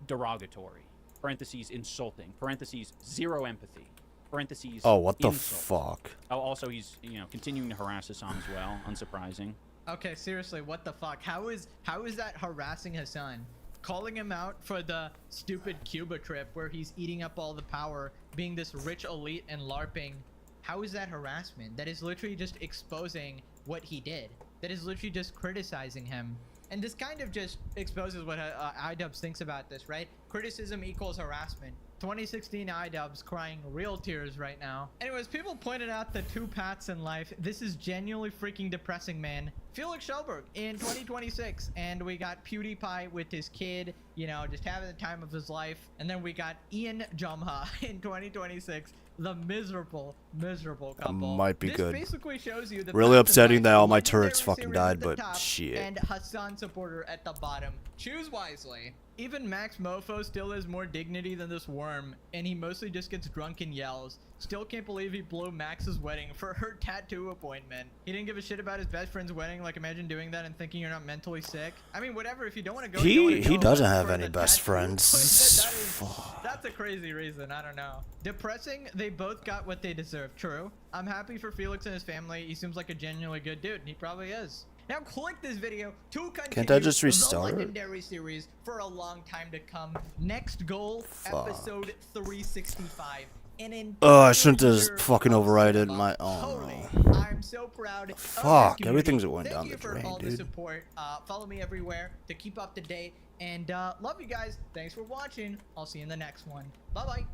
derogatory. Parentheses, insulting. Parentheses, zero empathy. Parentheses, Oh, what the insult. fuck? Oh, also he's continuing to harass Hassan as well. Unsurprising. Okay, seriously, what the fuck? How is that harassing Hassan? Calling him out for the stupid Cuba trip where he's eating up all the power, being this rich elite and LARPing. How is that harassment? That is literally just exposing what he did. That is literally just criticizing him. And this kind of just exposes what iDubbbz thinks about this, right? Criticism equals harassment. 2016 iDubbbz crying real tears right now. Anyways, people pointed out the two paths in life. This is genuinely freaking depressing, man. Felix Schellberg in 2026, and we got PewDiePie with his kid, just having the time of his life. And then we got Ian Jumha in 2026. The miserable couple. Might be this good. Basically shows you the Really path of upsetting life. that all my Legendary turrets fucking series died, at the but top shit. And Hassan supporter at the bottom. Choose wisely. Even Max Mofo still has more dignity than this worm, and he mostly just gets drunk and yells. Still can't believe he blew Max's wedding for her tattoo appointment. He didn't give a shit about his best friend's wedding. Like, imagine doing that and thinking you're not mentally sick. I mean, whatever. If you don't want to go, He doesn't have for any the best tattoo friends. appointment, that's a crazy reason. I don't know. Depressing. They both got what they deserve. True. I'm happy for Felix and his family. He seems like a genuinely good dude, and he probably is. Now click this video to continue Can't I just the restart? legendary series for a long time to come. Next goal, episode 365. I shouldn't have fucking overridden my. Oh no. I'm so proud. Fuck, everything's going down the Thank you for drain, all the dude. support. Follow me everywhere to keep up to date. And love you guys. Thanks for watching. I'll see you in the next one. Bye bye.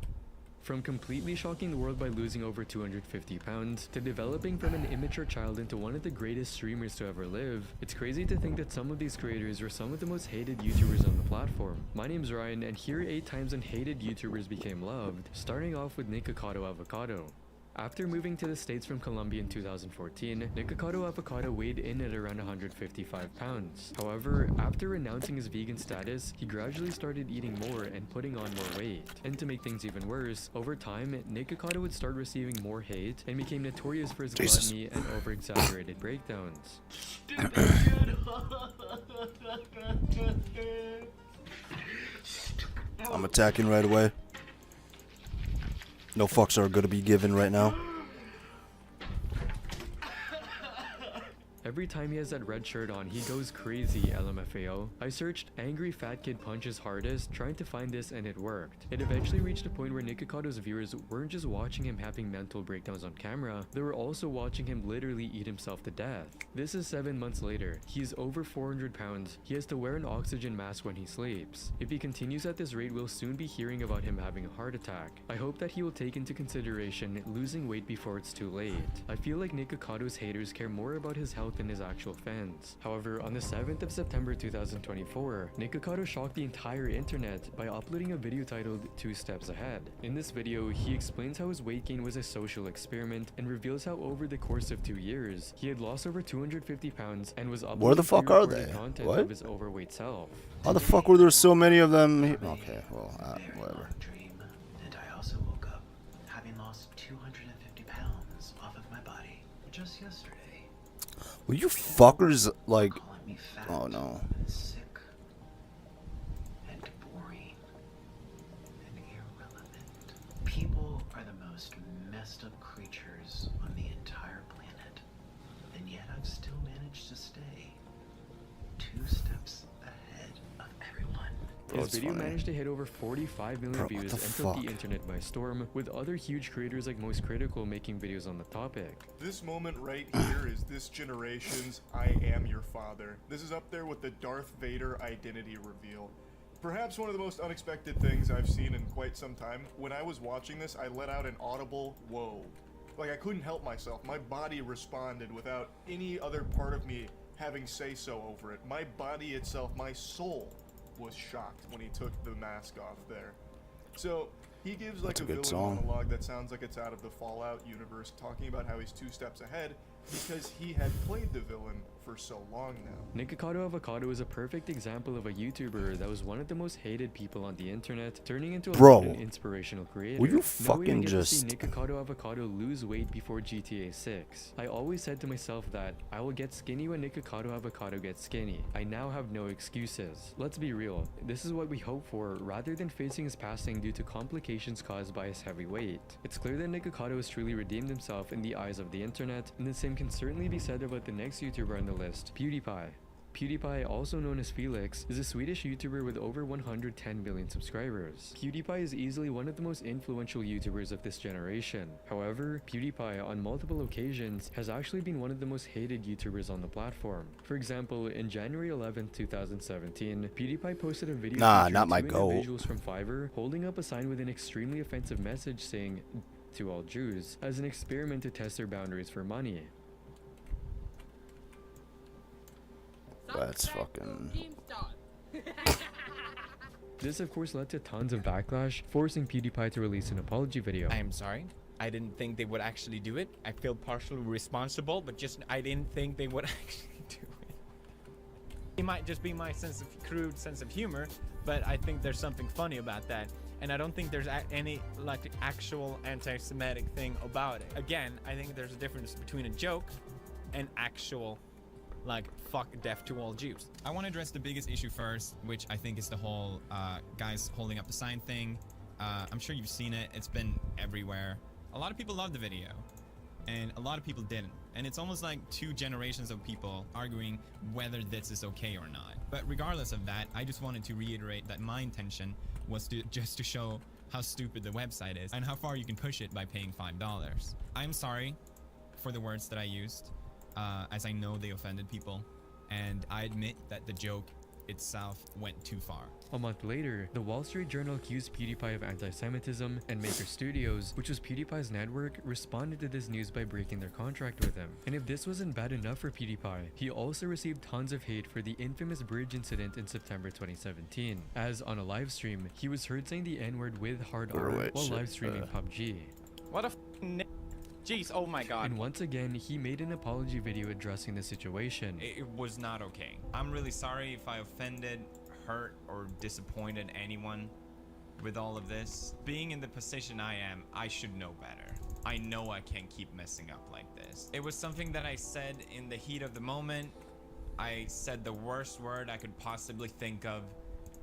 From completely shocking the world by losing over 250 pounds, to developing from an immature child into one of the greatest streamers to ever live, it's crazy to think that some of these creators were some of the most hated YouTubers on the platform. My name's Ryan, and here are 8 times when hated YouTubers became loved, starting off with Nikocado Avocado. After moving to the States from Colombia in 2014, Nikocado Avocado weighed in at around 155 pounds. However, after renouncing his vegan status, he gradually started eating more and putting on more weight. And to make things even worse, over time, Nikocado would start receiving more hate and became notorious for his gluttony and over-exaggerated breakdowns. I'm attacking right away. No fucks are gonna be given right now. Every time he has that red shirt on, he goes crazy, LMFAO. I searched angry fat kid punches hardest, trying to find this, and it worked. It eventually reached a point where Nikocado's viewers weren't just watching him having mental breakdowns on camera, they were also watching him literally eat himself to death. This is 7 months later. He's over 400 pounds. He has to wear an oxygen mask when he sleeps. If he continues at this rate, we'll soon be hearing about him having a heart attack. I hope that he will take into consideration losing weight before it's too late. I feel like Nikocado's haters care more about his health than his actual fans. However, on the 7th of September 2024, Nikocado shocked the entire internet by uploading a video titled 2 Steps Ahead. In this video, he explains how his weight gain was a social experiment and reveals how over the course of 2 years, he had lost over 250 pounds and was uploading Where the fuck are they? content What? of his overweight self. How the fuck were there so many of them? Okay, well, whatever. And I also woke up having lost 250 pounds off of my body just yesterday. Will you fuckers like? Oh no. Sick and boring and irrelevant. People are the most messed up creatures on the entire planet, and yet I've still managed to stay 2 steps ahead of everyone. Bro, His it's video funny. managed to hit over 45 million Bro, what views the and took fuck? the internet by storm, with other huge creators like Most Critical making videos on the topic. This moment right here is this generation's I Am Your Father. This is up there with the Darth Vader identity reveal. Perhaps one of the most unexpected things I've seen in quite some time. When I was watching this, I let out an audible whoa. Like I couldn't help myself. My body responded without any other part of me having say-so over it. My body itself, my soul, was shocked when he took the mask off there. So he gives like That's a a good villain song. monologue that sounds like it's out of the Fallout universe, talking about how he's 2 steps ahead because he had played the villain for so long now. Nikocado Avocado is a perfect example of a YouTuber that was one of the most hated people on the internet, turning into an inspirational creator. will you No way I fucking get to see just- Nikocado Avocado lose weight before GTA 6. I always said to myself that I will get skinny when Nikocado Avocado gets skinny. I now have no excuses. Let's be real, this is what we hope for rather than facing his passing due to complications caused by his heavy weight. It's clear that Nikocado has truly redeemed himself in the eyes of the internet, and the same can certainly be said about the next YouTuber on the list, PewDiePie. PewDiePie, also known as Felix, is a Swedish YouTuber with over 110 million subscribers. PewDiePie is easily one of the most influential YouTubers of this generation. However, PewDiePie, on multiple occasions, has actually been one of the most hated YouTubers on the platform. For example, in January 11, 2017, PewDiePie posted a video Nah, featuring not my 2 goat. individuals from Fiverr holding up a sign with an extremely offensive message saying, "To all Jews," as an experiment to test their boundaries for money. That's fucking. This of course led to tons of backlash, forcing PewDiePie to release an apology video. I am sorry. I didn't think they would actually do it. I feel partially responsible, but just I didn't think they would actually do it. It might just be my crude sense of humor, but I think there's something funny about that. And I don't think there's any like actual anti-Semitic thing about it. Again, I think there's a difference between a joke and actual like fuck death to all Jews. I want to address the biggest issue first, which I think is the whole guys holding up the sign thing. I'm sure you've seen it. It's been everywhere. A lot of people love the video. and a lot of people didn't. And it's almost like 2 generations of people arguing whether this is okay or not. But regardless of that, I just wanted to reiterate that my intention was just to show how stupid the website is and how far you can push it by paying $5. I'm sorry for the words that I used, as I know they offended people, and I admit that the joke itself went too far. A month later, the Wall Street Journal accused PewDiePie of anti-Semitism, and Maker Studios, which was PewDiePie's network, responded to this news by breaking their contract with him. And if this wasn't bad enough for PewDiePie, he also received tons of hate for the infamous bridge incident in September 2017, as on a live stream, he was heard saying the N-word with hard R while live streaming PUBG. What a jeez, oh my god. And once again, he made an apology video addressing the situation. It was not okay. I'm really sorry if I offended, hurt, or disappointed anyone with all of this. Being in the position I am, I should know better. I know I can't keep messing up like this. It was something that I said in the heat of the moment. I said the worst word I could possibly think of,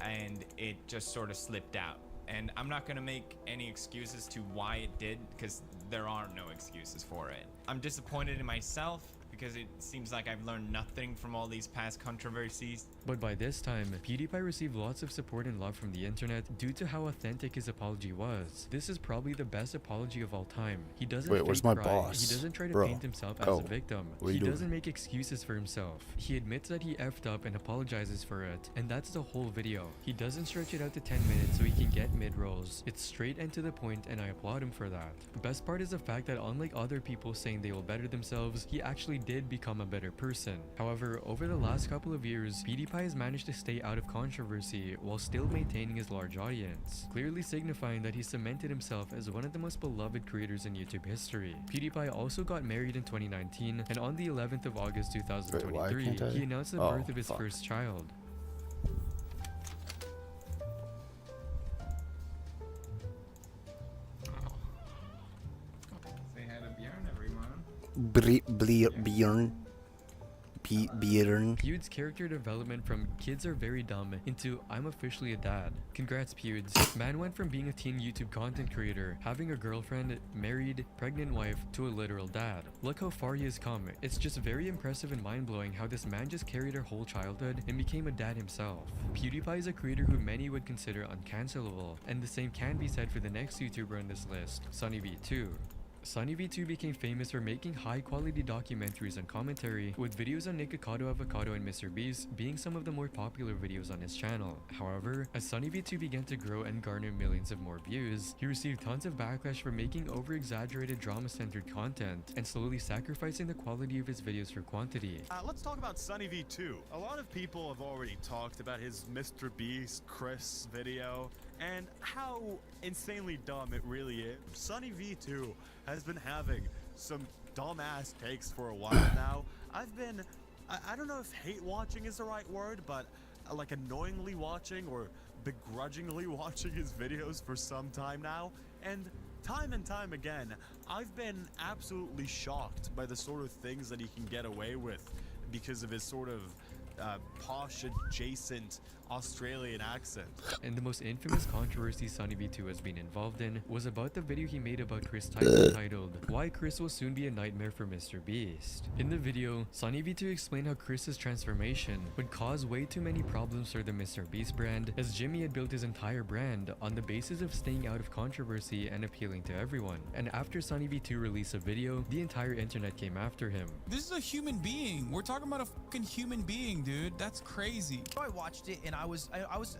and it just sort of slipped out. And I'm not gonna make any excuses to why it did, because there are no excuses for it. I'm disappointed in myself because it seems like I've learned nothing from all these past controversies. But by this time, PewDiePie received lots of support and love from the internet due to how authentic his apology was. This is probably the best apology of all time. He doesn't where's fake my cry. boss? He doesn't try to Bro, paint himself as go. a victim. What are He you doing? doesn't make excuses for himself. He admits that he effed up and apologizes for it, and that's the whole video. He doesn't stretch it out to 10 minutes so he can get mid-rolls. It's straight and to the point, and I applaud him for that. The best part is the fact that unlike other people saying they will better themselves, he actually did become a better person. However, over the last couple of years, PewDiePie has managed to stay out of controversy while still maintaining his large audience, clearly signifying that he cemented himself as one of the most beloved creators in YouTube history. PewDiePie also got married in 2019, and on the 11th of August 2023, he announced the birth of his first child. Say hi to Bjorn, everyone. Bjorn. Pewd's character development from kids are very dumb into I'm officially a dad. Congrats Pewds. Man went from being a teen YouTube content creator, having a girlfriend, married, pregnant wife, to a literal dad. Look how far he has come. It's just very impressive and mind-blowing how this man just carried our whole childhood and became a dad himself. PewDiePie is a creator who many would consider uncancelable, and the same can be said for the next YouTuber on this list, SunnyV2. SunnyV2 became famous for making high-quality documentaries and commentary, with videos on Nikocado Avocado and MrBeast being some of the more popular videos on his channel. However, as SunnyV2 began to grow and garner millions of more views, he received tons of backlash for making over-exaggerated drama-centered content and slowly sacrificing the quality of his videos for quantity. Let's talk about SunnyV2. A lot of people have already talked about his MrBeast Chris video and how insanely dumb it really is. SunnyV2 has been having some dumbass takes for a while now. I've been, I don't know if hate watching is the right word, but like annoyingly watching or begrudgingly watching his videos for some time now. And time again, I've been absolutely shocked by the sort of things that he can get away with because of his sort of posh adjacent Australian accent. And the most infamous controversy SunnyV2 has been involved in was about the video he made about Chris Tyson titled Why Chris Will Soon Be a Nightmare for MrBeast. In the video, SunnyV2 explained how Chris's transformation would cause way too many problems for the MrBeast brand, as Jimmy had built his entire brand on the basis of staying out of controversy and appealing to everyone. And after SunnyV2 released a video, the entire internet came after him. This is a human being. We're talking about a fucking human being, dude. That's crazy. I watched it and I was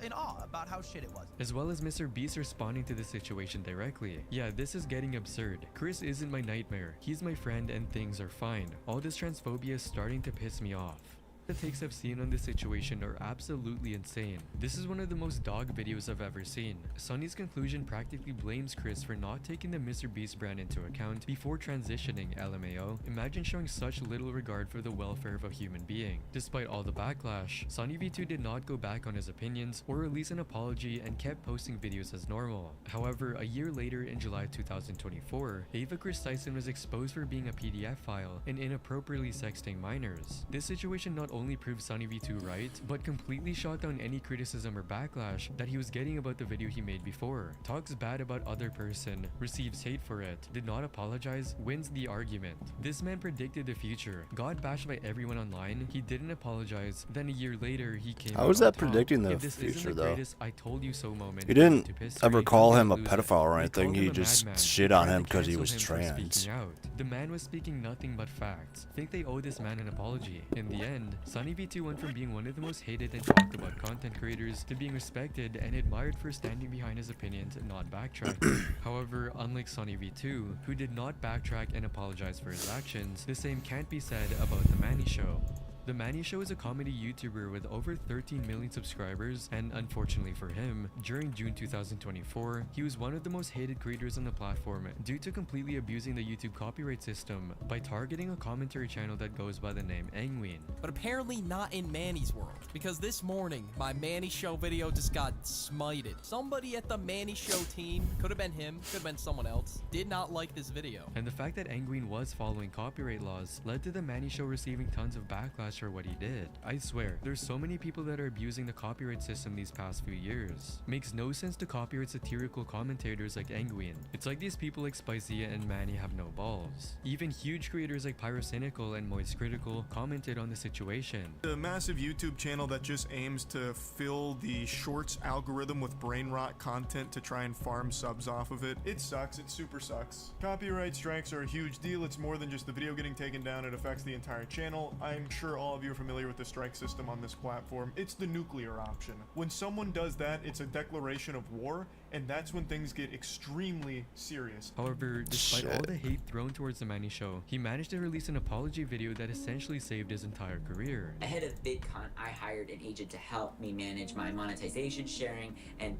in awe about how shit it was. As well as MrBeast responding to the situation directly. Yeah, this is getting absurd. Chris isn't my nightmare. He's my friend and things are fine. All this transphobia is starting to piss me off. The takes I've seen on this situation are absolutely insane. This is one of the most dog videos I've ever seen. Sunny's conclusion practically blames Chris for not taking the MrBeast brand into account before transitioning, LMAO. Imagine showing such little regard for the welfare of a human being. Despite all the backlash, SunnyV2 did not go back on his opinions or release an apology and kept posting videos as normal. However, a year later in July 2024, Ava Chris Tyson was exposed for being a PDF file and inappropriately sexting minors. This situation not only proved Sunny V2 right, but completely shot down any criticism or backlash that he was getting about the video he made before. Talks bad about other person, receives hate for it, did not apologize, wins the argument. This man predicted the future, got bashed by everyone online, he didn't apologize, then a year later he came How is out on that top. predicting the If this isn't future, the though? greatest I told you so moment He didn't to piss ever streak, call he's him a gonna lose it. pedophile or They anything. called He him a just madman. shit They on tried him to because he cancel was him for trans. speaking out. The man was speaking nothing but facts. Think they owe this man an apology. In the end, Sunny V2 went from being one of the most hated and talked about content creators to being respected and admired for standing behind his opinions and not backtracking. However, unlike Sunny V2, who did not backtrack and apologize for his actions, the same can't be said about The Manny Show. The Manny Show is a comedy YouTuber with over 13 million subscribers, and unfortunately for him, during June 2024, he was one of the most hated creators on the platform due to completely abusing the YouTube copyright system by targeting a commentary channel that goes by the name Angween. But apparently not in Manny's world, because this morning, my Manny Show video just got smited. Somebody at the Manny Show team, could have been him, could have been someone else, did not like this video. And the fact that Angween was following copyright laws led to the Manny Show receiving tons of backlash for what he did. I swear, there's so many people that are abusing the copyright system these past few years. Makes no sense to copyright satirical commentators like Angween. It's like these people like Spicy and Manny have no balls. Even huge creators like Pyrocynical and Moist Critical commented on the situation. A massive YouTube channel that just aims to fill the shorts algorithm with brain rot content to try and farm subs off of it. It sucks. It super sucks. Copyright strikes are a huge deal. It's more than just the video getting taken down. It affects the entire channel. I'm sure all of you are familiar with the strike system on this platform. It's the nuclear option. When someone does that, it's a declaration of war, and that's when things get extremely serious. However, despite all the hate thrown towards the Manny Show, he managed to release an apology video that essentially saved his entire career. Ahead of VidCon, I hired an agent to help me manage my monetization sharing, and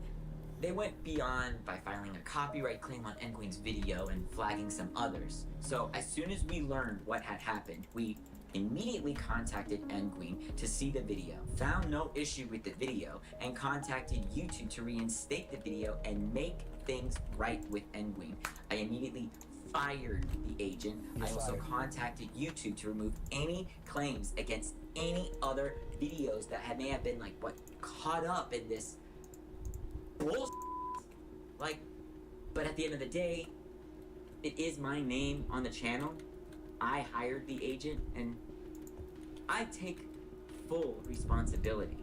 they went beyond by filing a copyright claim on Engween's video and flagging some others. So as soon as we learned what had happened, we immediately contacted Engween to see the video, found no issue with the video, and contacted YouTube to reinstate the video and make things right with Engween. I immediately fired the agent. I also contacted YouTube to remove any claims against any other videos that may have been caught up in this bullshit. But at the end of the day, it is my name on the channel. I hired the agent, and I take full responsibility.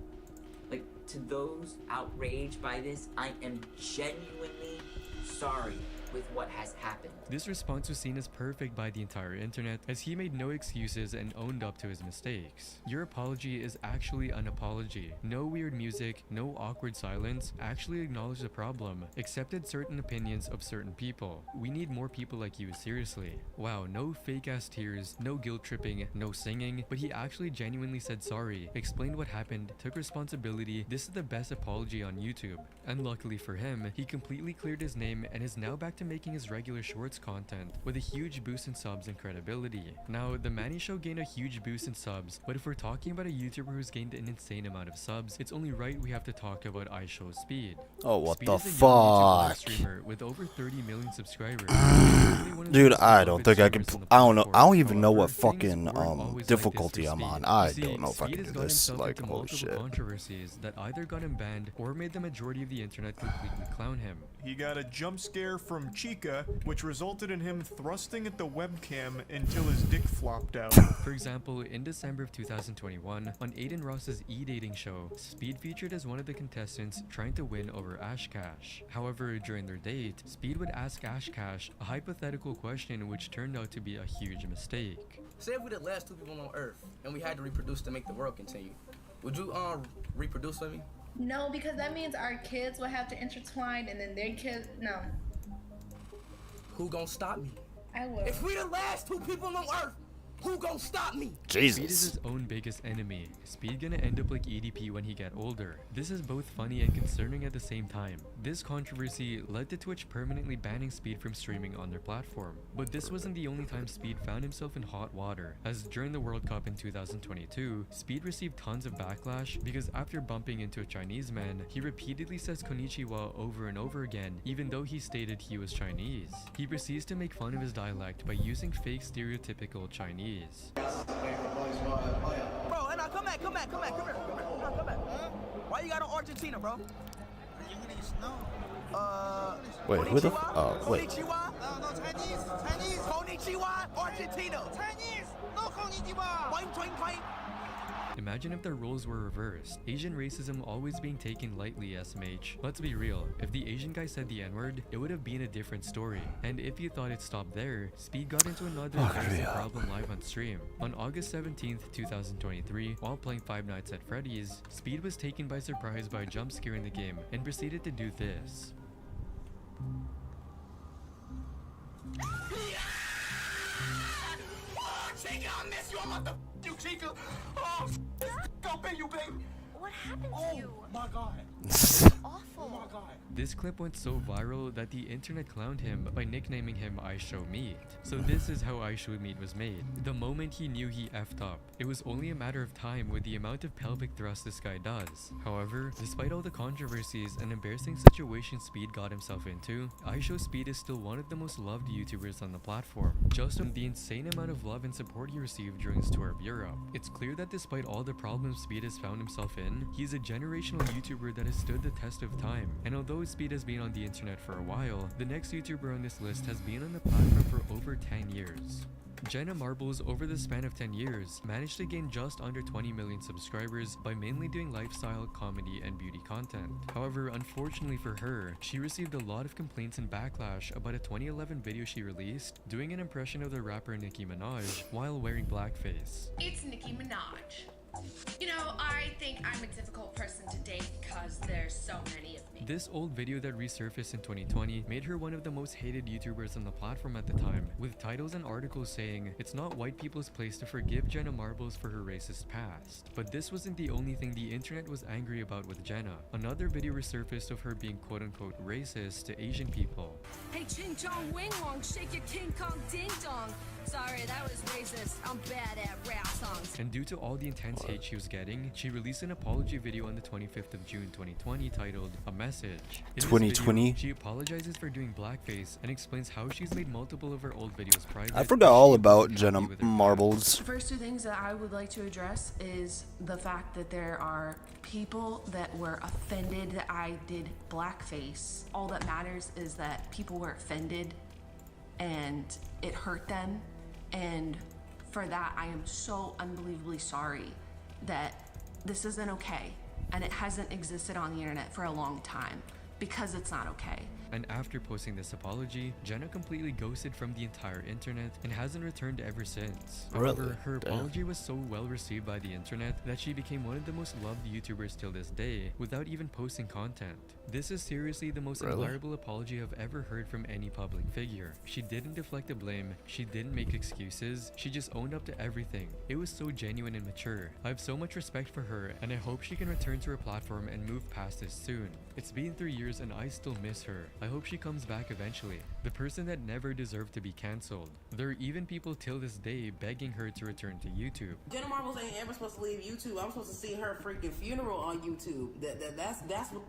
To those outraged by this, I am genuinely sorry with what has happened. This response was seen as perfect by the entire internet, as he made no excuses and owned up to his mistakes. Your apology is actually an apology. No weird music, no awkward silence, actually acknowledge the problem, accepted certain opinions of certain people. We need more people like you, seriously. Wow, no fake ass tears, no guilt tripping, no singing, but he actually genuinely said sorry, explained what happened, took responsibility. This is the best apology on YouTube. And luckily for him, he completely cleared his name and is now back to making his regular shorts content with a huge boost in subs and credibility. Now, the Manny Show gained a huge boost in subs, but if we're talking about a YouTuber who's gained an insane amount of subs, it's only right we have to talk about iShow Speed. Oh, what Speed the is a young YouTube fuck? streamer with over 30 million subscribers. Dude, I don't think I can. I don't know. I don't even know what fucking difficulty I'm on. I don't know if I can do this. Like, holy shit. Controversies that either got him banned or made the majority of the internet completely clown him. He got a jump scare from Chica, which resulted in him thrusting at the webcam until his dick flopped out. For example, in December of 2021, on Aiden Ross's E-Dating show, Speed featured as one of the contestants trying to win over Ash Cash. However, during their date, Speed would ask Ash Cash a hypothetical question which turned out to be a huge mistake. Say if we're the last two people on Earth, and we had to reproduce to make the world continue, would you reproduce with me? No, because that means our kids will have to intertwine, and then their kids. No. Who gonna stop me? I will. If we the last two people on Earth, who gonna stop me? Jesus. Speed is his own biggest enemy. Speed gonna end up like EDP when he get older. This is both funny and concerning at the same time. This controversy led to Twitch permanently banning Speed from streaming on their platform. But this wasn't the only time Speed found himself in hot water, as during the World Cup in 2022, Speed received tons of backlash because after bumping into a Chinese man, he repeatedly says konnichiwa over and over again, even though he stated he was Chinese. He proceeds to make fun of his dialect by using fake stereotypical Chinese. Bro, and I come back. Come back. Why you got on Argentina, bro? Wait, who the? Oh, wait. Konnichiwa? No, Chinese. Konnichiwa, Argentina. Chinese. No konnichiwa. Imagine if their roles were reversed. Asian racism always being taken lightly, SMH. Let's be real, if the Asian guy said the N-word, it would have been a different story. And if you thought it stopped there, Speed got into another racist problem live on stream. On August 17th, 2023, while playing Five Nights at Freddy's, Speed was taken by surprise by a jump scare in the game and proceeded to do this. Chica, I miss you. I'm about to you, Chica. Oh, go pay you, baby. What happened to you? My God. Awful. Oh my God. This clip went so viral that the internet clowned him by nicknaming him I Show Meat. So this is how I Show Meat was made. The moment he knew he effed up, it was only a matter of time with the amount of pelvic thrust this guy does. However, despite all the controversies and embarrassing situations Speed got himself into, I Show Speed is still one of the most loved YouTubers on the platform. Just on the insane amount of love and support he received during his tour of Europe, it's clear that despite all the problems Speed has found himself in, he's a generational YouTuber that has stood the test of time. And although Speed has been on the internet for a while, the next YouTuber on this list has been on the platform for over 10 years. Jenna Marbles, over the span of 10 years, managed to gain just under 20 million subscribers by mainly doing lifestyle, comedy, and beauty content. However, unfortunately for her, she received a lot of complaints and backlash about a 2011 video she released doing an impression of the rapper Nicki Minaj while wearing blackface. It's Nicki Minaj. You know, I think I'm a difficult person to date because there's so many of me. This old video that resurfaced in 2020 made her one of the most hated YouTubers on the platform at the time, with titles and articles saying, "It's not white people's place to forgive Jenna Marbles for her racist past." But this wasn't the only thing the internet was angry about with Jenna. Another video resurfaced of her being quote-unquote racist to Asian people. Hey, Ching Chong Wing Wong, shake your King Kong Ding Dong. Sorry, that was racist. I'm bad at rap songs. And due to all the intense hate she was getting, she released an apology video on the 25th of June 2020 titled A Message. In this 2020? video, she apologizes for doing blackface and explains how she's made multiple of her old videos private. I forgot all about Jenna Marbles. The first two things that I would like to address is the fact that there are people that were offended that I did blackface. All that matters is that people were offended and it hurt them. And for that, I am so unbelievably sorry that this isn't okay. And it hasn't existed on the internet for a long time because it's not okay. And after posting this apology, Jenna completely ghosted from the entire internet and hasn't returned ever since. Really? However, her Damn. apology was so well received by the internet that she became one of the most loved YouTubers till this day without even posting content. This is seriously the most Really? admirable apology I've ever heard from any public figure. She didn't deflect the blame, she didn't make excuses, she just owned up to everything. It was so genuine and mature. I have so much respect for her and I hope she can return to her platform and move past this soon. It's been 3 years and I still miss her. I hope she comes back eventually. The person that never deserved to be cancelled. There are even people till this day begging her to return to YouTube. Jenna Marbles ain't ever supposed to leave YouTube. I'm supposed to see her freaking funeral on YouTube.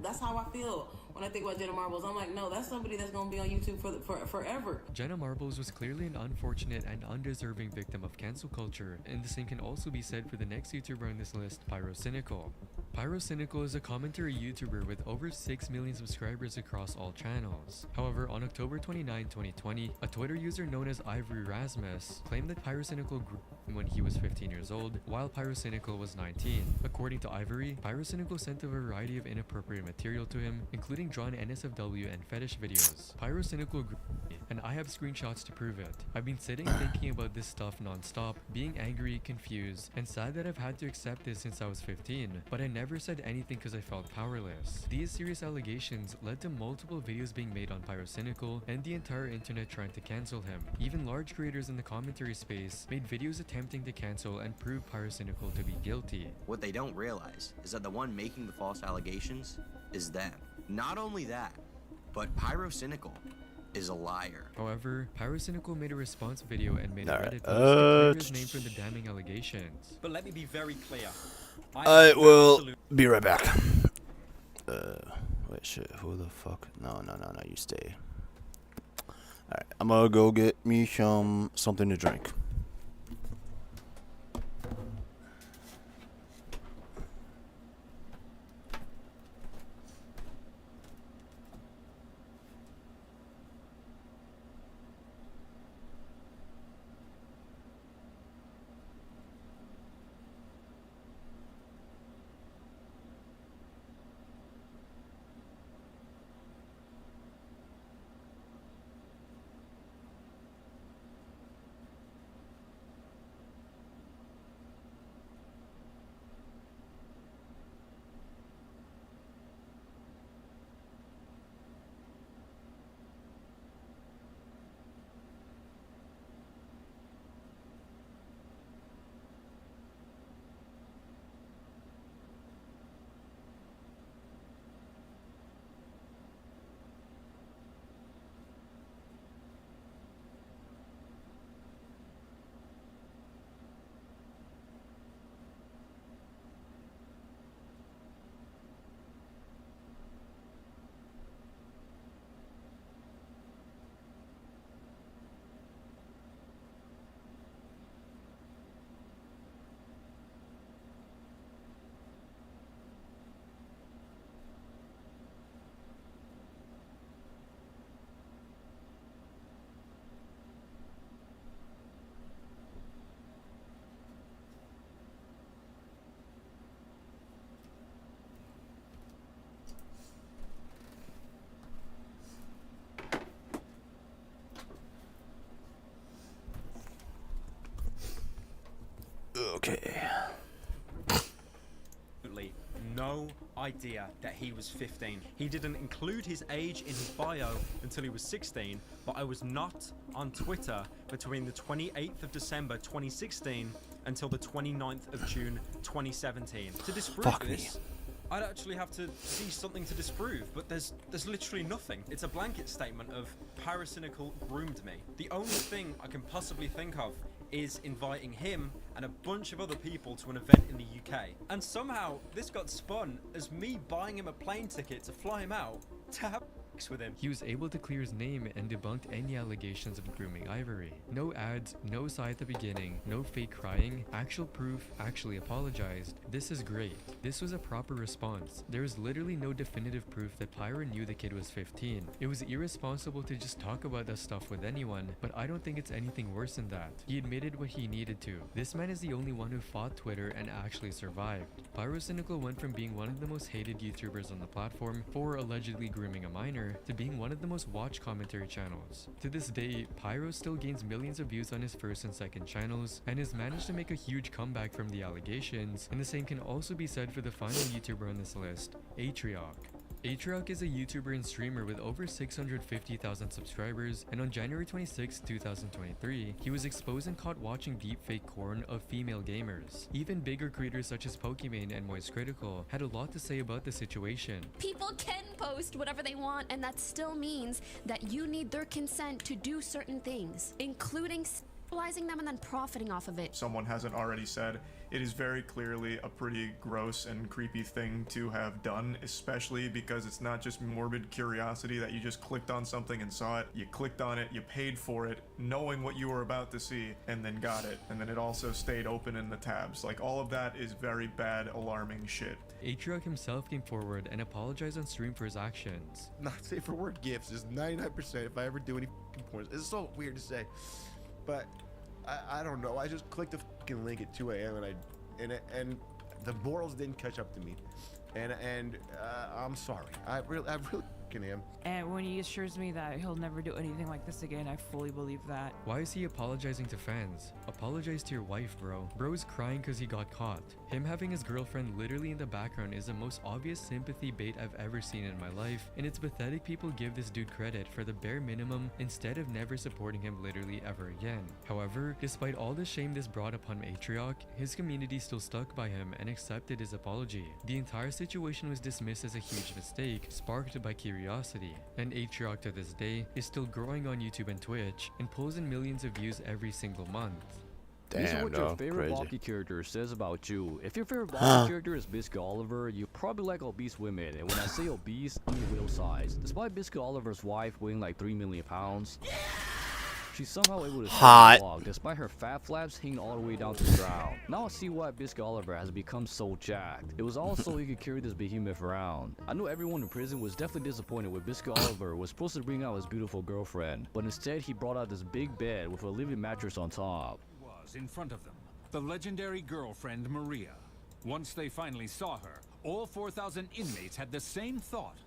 That's how I feel when I think about Jenna Marbles. I'm like, no, that's somebody that's gonna be on YouTube for forever. Jenna Marbles was clearly an unfortunate and undeserving victim of cancel culture, and the same can also be said for the next YouTuber on this list, Pyrocynical. Pyrocynical is a commentary YouTuber with over 6 million subscribers across all channels. However, on October 29, 2020, a Twitter user known as Ivory Rasmus claimed that Pyrocynical grew when he was 15 years old, while Pyrocynical was 19. According to Ivory, Pyrocynical sent a variety of inappropriate material to him, including drawn NSFW and fetish videos. Pyrocynical grew, and I have screenshots to prove it. I've been sitting thinking about this stuff non-stop, being angry, confused, and sad that I've had to accept this since I was 15, but I never said anything because I felt powerless. These serious allegations led to multiple videos being made on Pyrocynical and the entire internet trying to cancel him. Even large creators in the commentary space made videos attempting to cancel and prove Pyrocynical to be guilty. What they don't realize is that the one making the false allegations is them. Not only that, but Pyrocynical is a liar. However, Pyrocynical made a response video and made a Alright, Reddit post to clear his name from the damning allegations. But let me be very clear. I will be right back. Wait, shit, who the fuck? No, you stay. Alright, I'm gonna go get me something to drink. Okay. No idea that he was 15. He didn't include his age in his bio until he was 16, but I was not on Twitter between the 28th of December 2016 until the 29th of June 2017. To disprove this, I'd actually have to see something to disprove, but there's literally nothing. It's a blanket statement of Pyrocynical groomed me. The only thing I can possibly think of is inviting him and a bunch of other people to an event in the UK. And somehow this got spun as me buying him a plane ticket to fly him out to have sex with him. He was able to clear his name and debunked any allegations of grooming Ivory. No ads, no sigh at the beginning, no fake crying, actual proof, actually apologized. This is great. This was a proper response. There is literally no definitive proof that Pyro knew the kid was 15. It was irresponsible to just talk about that stuff with anyone, but I don't think it's anything worse than that. He admitted what he needed to. This man is the only one who fought Twitter and actually survived. Pyrocynical went from being one of the most hated YouTubers on the platform for allegedly grooming a minor to being one of the most watched commentary channels. To this day, Pyro still gains millions of views on his first and second channels and has managed to make a huge comeback from the allegations, and the same can also be said for the final YouTuber on this list, Atrioc. Atrioc is a YouTuber and streamer with over 650,000 subscribers, and on January 26, 2023, he was exposed and caught watching deepfake corn of female gamers. Even bigger creators such as Pokimane and Moist Critical had a lot to say about the situation. People can post whatever they want, and that still means that you need their consent to do certain things, including sexualizing them and then profiting off of it. Someone hasn't already said, it is very clearly a pretty gross and creepy thing to have done, especially because it's not just morbid curiosity that you just clicked on something and saw it. You clicked on it, you paid for it, knowing what you were about to see, and then got it. And then it also stayed open in the tabs. Like, all of that is very bad, alarming shit. Atrioc himself came forward and apologized on stream for his actions. Not safe for word gifts is 99% if I ever do any points. It's so weird to say, but I don't know. I just clicked the fucking link at 2 a.m. and the morals didn't catch up to me, and I'm sorry. I really am. And when he assures me that he'll never do anything like this again, I fully believe that. Why is he apologizing to fans? Apologize to your wife, bro. Bro's crying because he got caught. Him having his girlfriend literally in the background is the most obvious sympathy bait I've ever seen in my life, and it's pathetic people give this dude credit for the bare minimum instead of never supporting him literally ever again. However, despite all the shame this brought upon Atrioc, his community still stuck by him and accepted his apology. The entire situation was dismissed as a huge mistake, sparked by curiosity, and Atrioc to this day is still growing on YouTube and Twitch and pulls in millions of views every single month. These are what your favorite Balky character says about you. If your favorite Balky character is Biscuit Oliver, you probably like obese women, and when I say obese, I mean whale size. Despite Biscuit Oliver's wife weighing like 3 million pounds, she's somehow able to stay long, despite her fat flaps hanging all the way down to the ground. Now I see why Biscuit Oliver has become so jacked. It was all so he could carry this behemoth around. I know everyone in prison was definitely disappointed when Biscuit Oliver was supposed to bring out his beautiful girlfriend, but instead he brought out this big bed with a living mattress on top. In front of them, the legendary girlfriend Maria. Once they finally saw her, all 4,000 inmates had the same thought.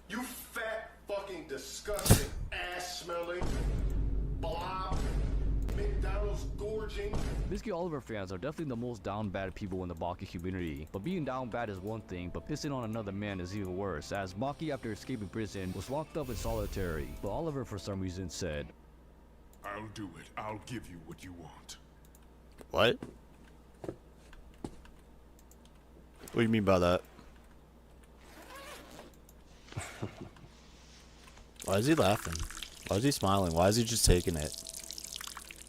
You fat, fucking, disgusting, ass-smelling, blob, McDonald's gorging. Biscuit Oliver fans are definitely the most down bad people in the Balky community, but being down bad is one thing, but pissing on another man is even worse, as Maki, after escaping prison, was locked up in solitary. But Oliver for some reason said, I'll do it. I'll give you what you want. What? What do you mean by that? Why is he laughing? Why is he smiling? Why is he just taking it?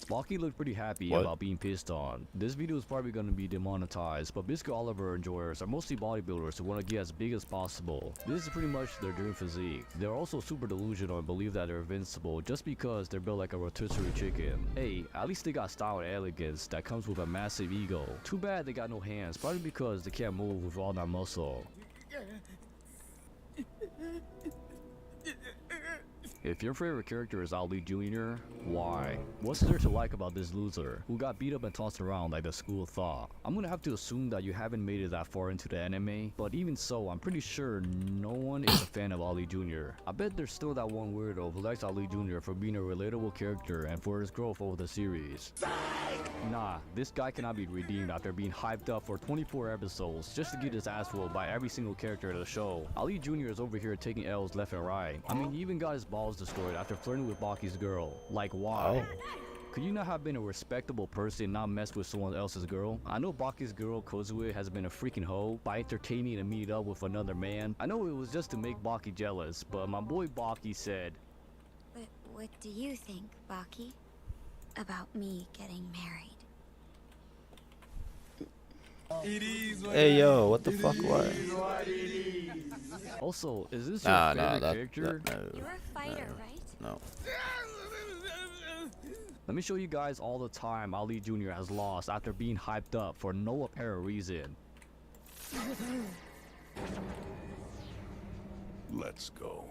Maki looked pretty happy about being pissed on. This video is probably going to be demonetized, but Biscuit Oliver enjoyers are mostly bodybuilders who want to get as big as possible. This is pretty much their dream physique. They're also super delusional and believe that they're invincible just because they're built like a rotisserie chicken. Hey, at least they got style and elegance that comes with a massive ego. Too bad they got no hands, probably because they can't move with all that muscle. If your favorite character is Ali Jr., why? What's there to like about this loser who got beat up and tossed around like the school thought? I'm gonna have to assume that you haven't made it that far into the anime, but even so, I'm pretty sure no one is a fan of Ali Jr. I bet there's still that one weirdo who likes Ali Jr. for being a relatable character and for his growth over the series. Nah, this guy cannot be redeemed after being hyped up for 24 episodes just to get his ass whooped by every single character of the show. Ali Jr. is over here taking L's left and right. I mean, he even got his balls destroyed after flirting with Baki's girl. Like, why? Could you not have been a respectable person and not mess with someone else's girl? I know Baki's girl Kozue has been a freaking hoe by entertaining and meet up with another man. I know it was just to make Baki jealous, but my boy Baki said, But what do you think, Baki, about me getting married? Hey yo, what the fuck? What? Also, is this your favorite character? You're a fighter, right? No. Let me show you guys all the time Ali Jr. has lost after being hyped up for no apparent reason. Let's go.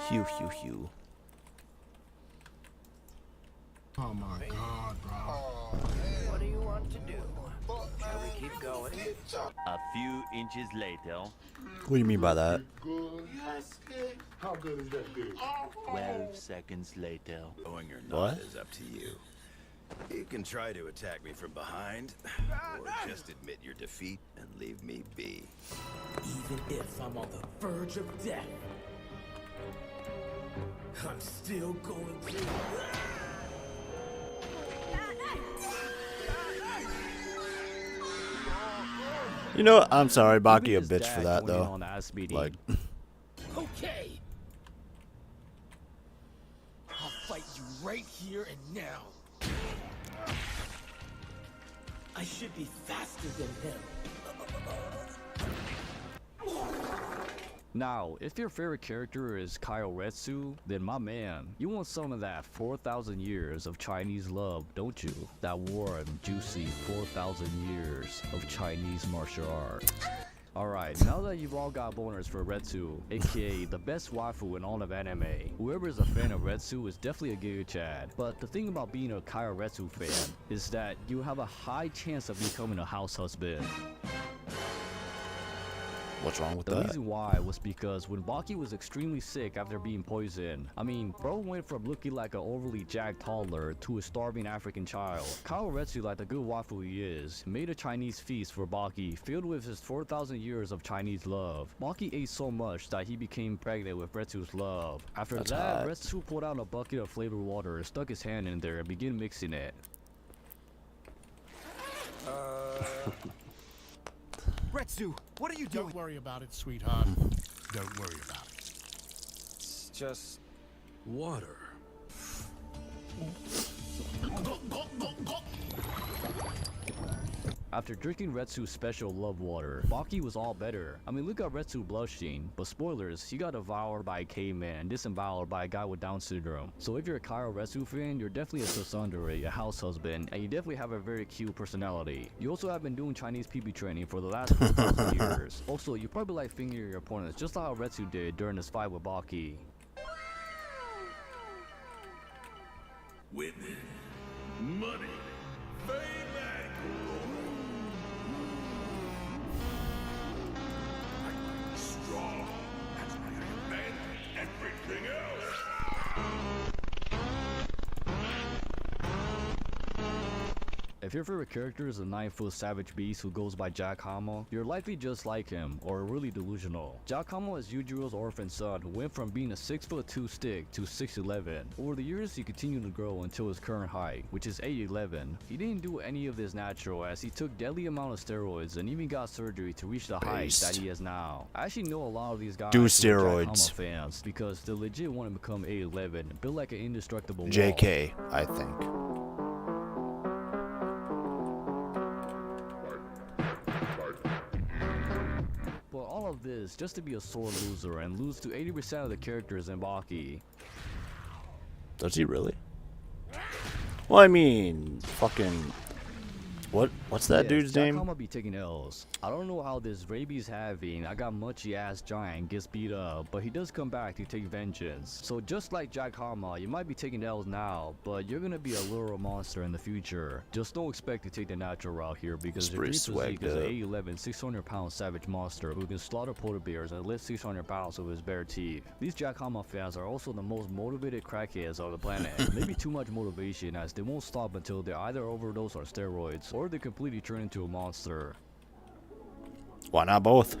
Hew, hew, hew. Oh my god, bro. What do you want to do? Shall we keep going? A few inches later. What do you mean by that? How good is that good? 12 seconds later. Going or What? not is up to you. You can try to attack me from behind, or just admit your defeat and leave me be. Even if I'm on the verge of death, I'm still going to. You know, I'm sorry, Baki a bitch for that though. Like, Okay. I'll fight you right here and now. I should be faster than him. Now, if your favorite character is Kyoretsu, then my man, you want some of that 4,000 years of Chinese love, don't you? That warm, juicy 4,000 years of Chinese martial art. Alright, now that you've all got boners for Retsu, aka the best waifu in all of anime, whoever is a fan of Retsu is definitely a Giga Chad. But the thing about being a Kyoretsu fan is that you have a high chance of becoming a house husband. what's wrong with The that? reason why was because when Baki was extremely sick after being poisoned, I mean, bro went from looking like an overly jacked toddler to a starving African child. Kyoretsu, like the good waifu he is, made a Chinese feast for Baki filled with his 4,000 years of Chinese love. Baki ate so much that he became pregnant with Retsu's love. After That's that, hot. Retsu pulled out a bucket of flavored water, stuck his hand in there, and began mixing it. Retsu, what are you doing? Don't worry about it, sweetheart. Don't worry about it. It's just water. After drinking Retsu's special love water, Baki was all better. I mean, look at Retsu blushing, but spoilers, he got devoured by a caveman, disemboweled by a guy with Down syndrome. So if you're a Kyoretsu fan, you're definitely a tsundere, a house husband, and you definitely have a very cute personality. You also have been doing Chinese PB training for the last 4,000 years. Also, you probably like fingering your opponents, just like how Retsu did during his fight with Baki. Women, money, fame, and strong. And everything else. If your favorite character is a 9-foot savage beast who goes by Jack Hama, you're likely just like him, or really delusional. Jack Hama is Yujiro's orphan son who went from being a 6'2" stick to 6'11". Over the years, he continued to grow until his current height, which is 8'11". He didn't do any of this natural, as he took deadly amount of steroids and even got surgery to reach the height that he has now. I actually know a lot of these guys Do who are Jack steroids. Hama fans because they legit want to become 8'11", built like an indestructible wall. JK, I think. But all of this just to be a sore loser and lose to 80% of the characters in Baki. Does he really? Well, I mean, fucking What's that Yes, dude's name? Jack be taking L's. I don't know how this rabies having I got munchy ass giant gets beat up, but he does come back to take vengeance. So just like Jack Hama, you might be taking L's now, but you're gonna be a literal monster in the future. Just don't expect to take the natural route here because your Pretty physique is swagged an up. 8'11", 600-pound savage monster who can slaughter polar bears and lift 600 pounds with his bare teeth. These Jack Hama fans are also the most motivated crackheads on the planet. Maybe too much motivation as they won't stop until they either overdose on steroids or they completely turn into a monster. Why not both?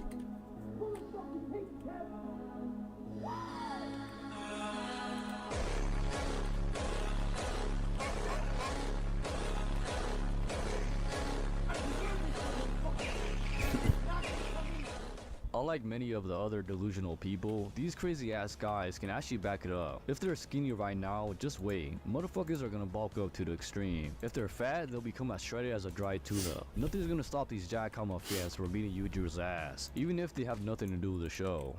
Unlike many of the other delusional people, these crazy ass guys can actually back it up. If they're skinny right now, just wait. Motherfuckers are gonna bulk up to the extreme. If they're fat, they'll become as shredded as a dried tuna. Nothing's gonna stop these Jack Hama fans from beating Yuju's ass, even if they have nothing to do with the show.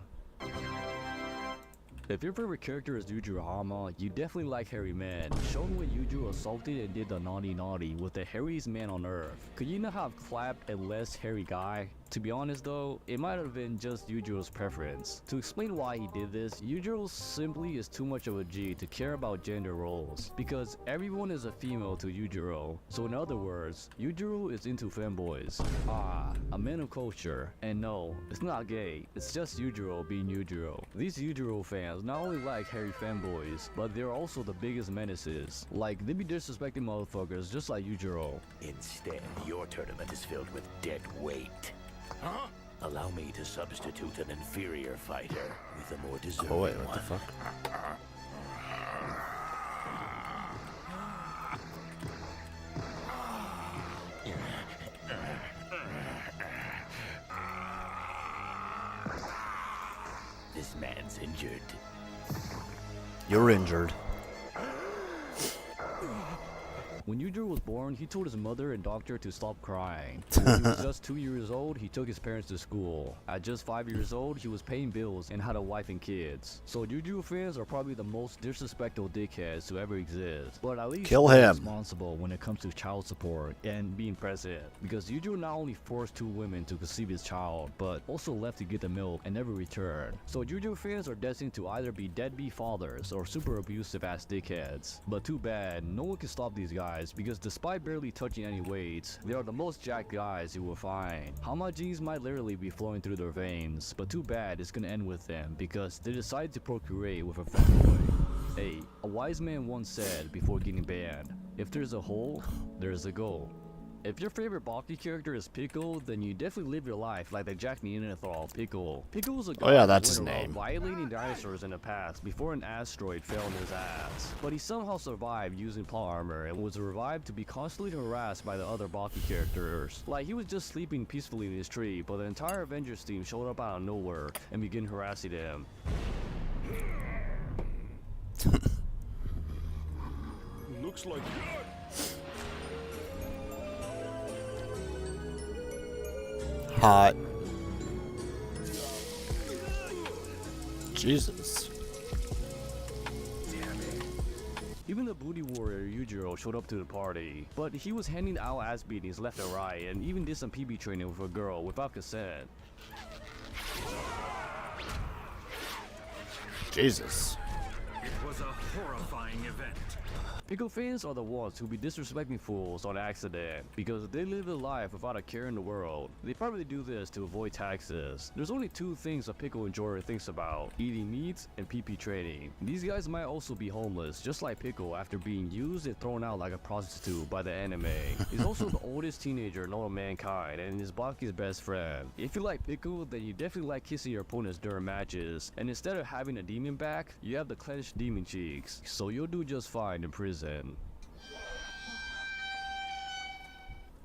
If your favorite character is Yuju Hama, you definitely like hairy men. Shown when Yuju assaulted and did the naughty with the hairiest man on earth. Could you not have clapped a less hairy guy? To be honest though, it might have been just Yuju's preference. To explain why he did this, Yuju simply is too much of a G to care about gender roles, because everyone is a female to Yujiro. So in other words, Yujiro is into femboys. Ah, a man of culture. And no, it's not gay, it's just Yujiro being Yujiro. These Yujiro fans not only like hairy fanboys, but they're also the biggest menaces. Like, they be disrespecting motherfuckers just like Yujiro. Instead, your tournament is filled with dead weight. Huh? Allow me to substitute an inferior fighter with a more deserving Oh wait, what one. the fuck? This man's injured. You're injured. When Yujiro was born, he told his mother and doctor to stop crying. When he was just 2 years old, he took his parents to school. At just 5 years old, he was paying bills and had a wife and kids. So Yujiro fans are probably the most disrespectful dickheads to ever exist. But at least Kill they're him. responsible when it comes to child support and being present. Because Yujiro not only forced 2 women to conceive his child, but also left to get the milk and never returned. So Yujiro fans are destined to either be deadbeat fathers or super abusive ass dickheads. But too bad, no one can stop these guys because despite barely touching any weights, they are the most jacked guys you will find. Hama genes might literally be flowing through their veins, but too bad it's gonna end with them because they decided to procreate with a fanboy. Hey, a wise man once said before getting banned, if there's a hole, there's a goal. If your favorite Baki character is Pickle, then you definitely live your life like the Jack Neanderthal Pickle. Pickle is a guy Oh yeah, who that's went his around name. violating dinosaurs in the past before an asteroid fell on his ass. But he somehow survived using plot armor and was revived to be constantly harassed by the other Baki characters. Like he was just sleeping peacefully in his tree, but the entire Avengers team showed up out of nowhere and began harassing him. Looks like Hot. Jesus. Even the booty warrior Yujiro showed up to the party, but he was handing out ass beatings left and right and even did some PB training with a girl without consent. Jesus. It was a horrifying event. Pickle fans are the ones who be disrespecting fools on accident because they live a life without a care in the world. They probably do this to avoid taxes. There's only 2 things a pickle enjoyer thinks about: eating meat and PP training. These guys might also be homeless, just like Pickle after being used and thrown out like a prostitute by the anime. He's also the oldest teenager known to mankind and is Baki's best friend. If you like Pickle, then you definitely like kissing your opponents during matches, and instead of having a demon back, you have the clenched demon cheeks, so you'll do just fine in prison.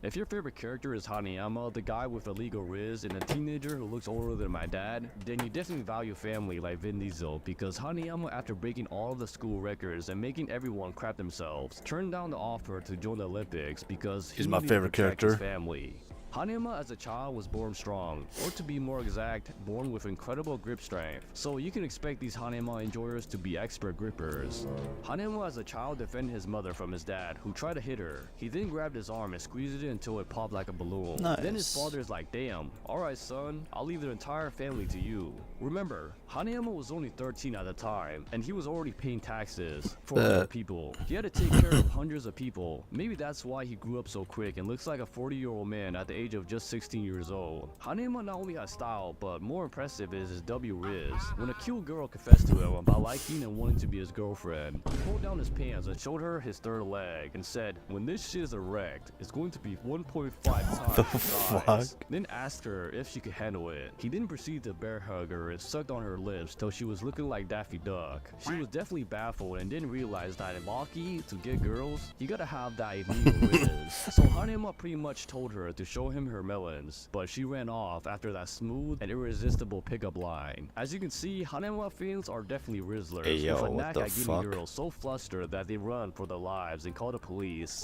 If your favorite character is Hanayama, the guy with illegal riz, and a teenager who looks older than my dad, then you definitely value family like Vin Diesel, because Hanayama, after breaking all of the school records and making everyone crap themselves, turned down the offer to join the Olympics because He's he my needed to favorite protect character. his family. Hanema as a child was born strong, or to be more exact, born with incredible grip strength. So you can expect these Hanema enjoyers to be expert grippers. Hanema as a child defended his mother from his dad, who tried to hit her. He then grabbed his arm and squeezed it until it popped like a balloon. Nice. Then his father's like, damn, alright son, I'll leave the entire family to you. Remember, Hanema was only 13 at the time, and he was already paying taxes for other people. He had to take care of hundreds of people. Maybe that's why he grew up so quick and looks like a 40-year-old man at the age of just 16 years old. Hanema not only has style, but more impressive is his W Riz. When a cute girl confessed to him about liking and wanting to be his girlfriend, he pulled down his pants and showed her his third leg and said, when this shit is erect, it's going to be 1.5 times the size. Then asked her if she could handle it. He then proceeded to bear hug her and sucked on her lips till she was looking like Daffy Duck. She was definitely baffled and didn't realize that in Baki, to get girls, you gotta have that illegal Riz. So Hanema pretty much told her to show him her melons, but she ran off after that smooth and irresistible pickup line. As you can see, Hanema fans are definitely Rizzlers, hey, yo, with a knack at fuck? getting girls so flustered that they run for their lives and call the police.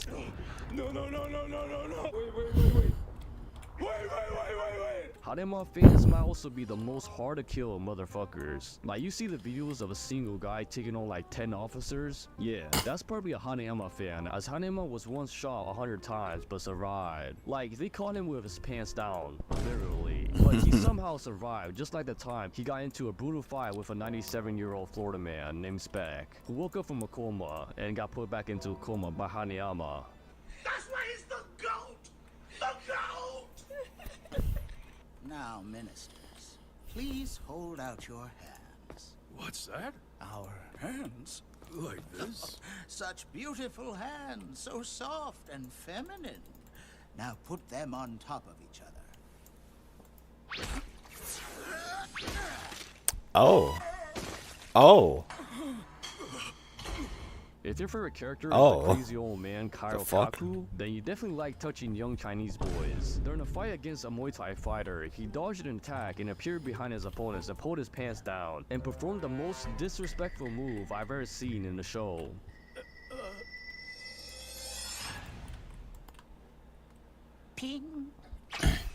No. Wait. Hanema fans might also be the most hard to kill motherfuckers. Like, you see the videos of a single guy taking on like 10 officers? Yeah, that's probably a Hanema fan, as Hanema was once shot 100 times but survived. Like, they caught him with his pants down, literally. But he somehow survived, just like the time he got into a brutal fight with a 97-year-old Florida man named Speck, who woke up from a coma and got put back into a coma by Hanayama. That's why he's the GOAT! The GOAT! Now, ministers, please hold out your hands. What's that? Our hands? Like this? Such beautiful hands, so soft and feminine. Now put them on top of each other. Oh. If your favorite character is Oh. the crazy old man Kairo fuck? Kaku, then you definitely like touching young Chinese boys. During a fight against a Muay Thai fighter, he dodged an attack and appeared behind his opponents and pulled his pants down, and performed the most disrespectful move I've ever seen in the show. Ping.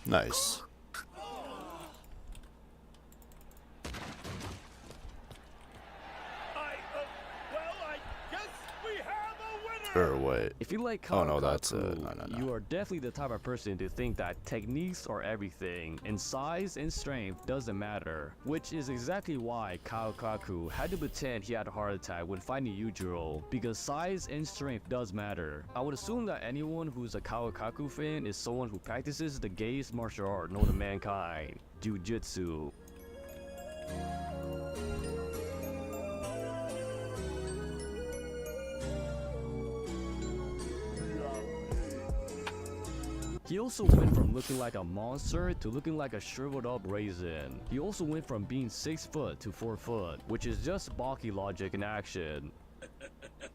Nice. Or wait. If you like Oh Kairo no, that's Kaku, no. you are definitely the type of person to think that techniques are everything, and size and strength doesn't matter. Which is exactly why Kairo Kaku had to pretend he had a heart attack when fighting Yujiro, because size and strength does matter. I would assume that anyone who's a Kairo Kaku fan is someone who practices the gayest martial art known to mankind, Jiu-Jitsu. He also went from looking like a monster to looking like a shriveled up raisin. He also went from being 6 foot to 4 foot, which is just Baki logic in action.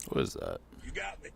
What is that? You got me.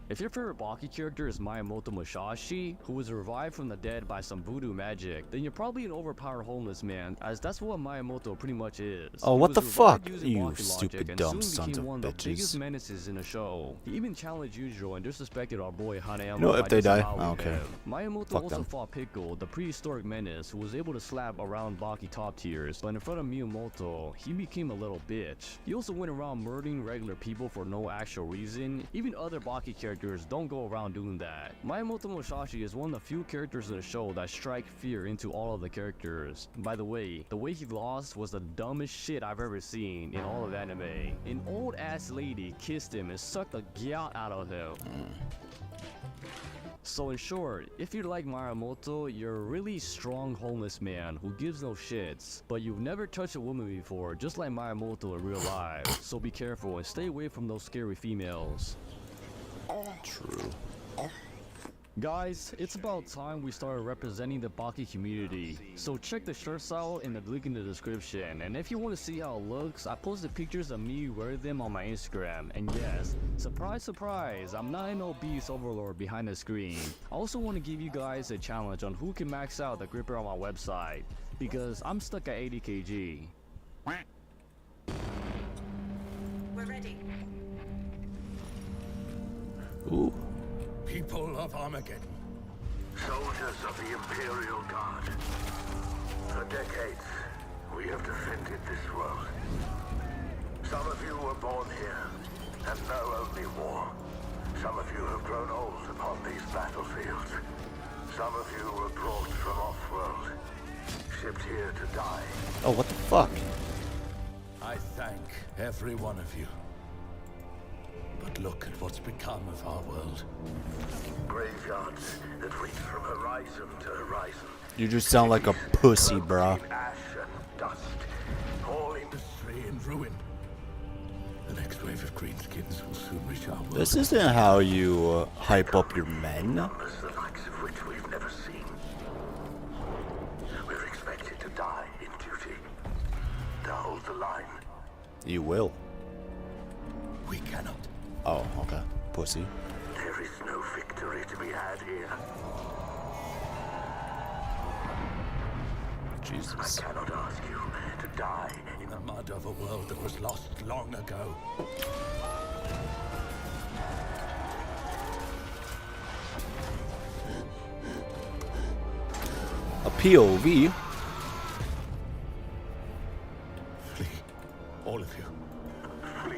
If your favorite Baki character is Miyamoto Musashi, who was revived from the dead by some voodoo magic, then you're probably an overpowered homeless man, as that's what Miyamoto pretty much is. Oh, He what was the revived fuck? using You Baki stupid logic and dumb soon sons became of one of the biggest bitches. menaces in the show. He even challenged Yujiro and disrespected our boy Hanayama. You know, if by they die, disavowing I don't care. him. Miyamoto Fuck also them. fought Pickle, the prehistoric menace who was able to slap around Baki top tiers, but in front of Miyamoto, he became a little bitch. He also went around murdering regular people for no actual reason. Even other Baki characters don't go around doing that. Miyamoto Musashi is one of the few characters in the show that strike fear into all of the characters. By the way he lost was the dumbest shit I've ever seen in all of anime. An old ass lady kissed him and sucked the gyat out of him. So in short, if you're like Miyamoto, you're a really strong homeless man who gives no shits, but you've never touched a woman before, just like Miyamoto in real life. So be careful and stay away from those scary females. True. Guys, it's about time we started representing the Baki community. So check the shirts out in the link in the description, and if you want to see how it looks, I posted pictures of me wearing them on my Instagram. And yes, surprise surprise, I'm not an obese overlord behind the screen. I also want to give you guys a challenge on who can max out the gripper on my website, because I'm stuck at 80 kg. We're ready. Ooh. People of Armageddon, Soldiers of the Imperial Guard. For decades, we have defended this world. Some of you were born here and know only war. Some of you have grown old upon these battlefields. Some of you were brought from off-world, shipped here to die. Oh, what the fuck? I thank every one of you. But look at what's become of our world. Graveyards that reach from horizon to horizon. You just sound like a pussy, bro. Ash and dust. All industry in ruin. The next wave of greenskins will soon reach our world. This isn't how you hype up your men. Numbers the likes of which we've never seen. We're expected to die in duty. To hold the line. You will. We cannot. Oh, okay. Pussy. There is no victory to be had here. Jesus. I cannot ask you to die in the mud of a world that was lost long ago. A POV? Flee. All of you. Flee.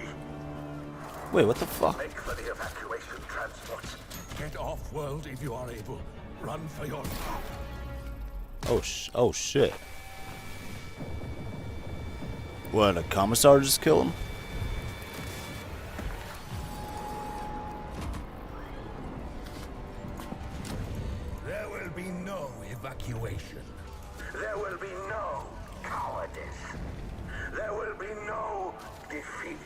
Wait, what the fuck? Make for the evacuation transports. Get off world if you are able. Run for your life. Oh shit. What, a commissar just kill him? There will be no evacuation. There will be no cowardice. There will be no defeat.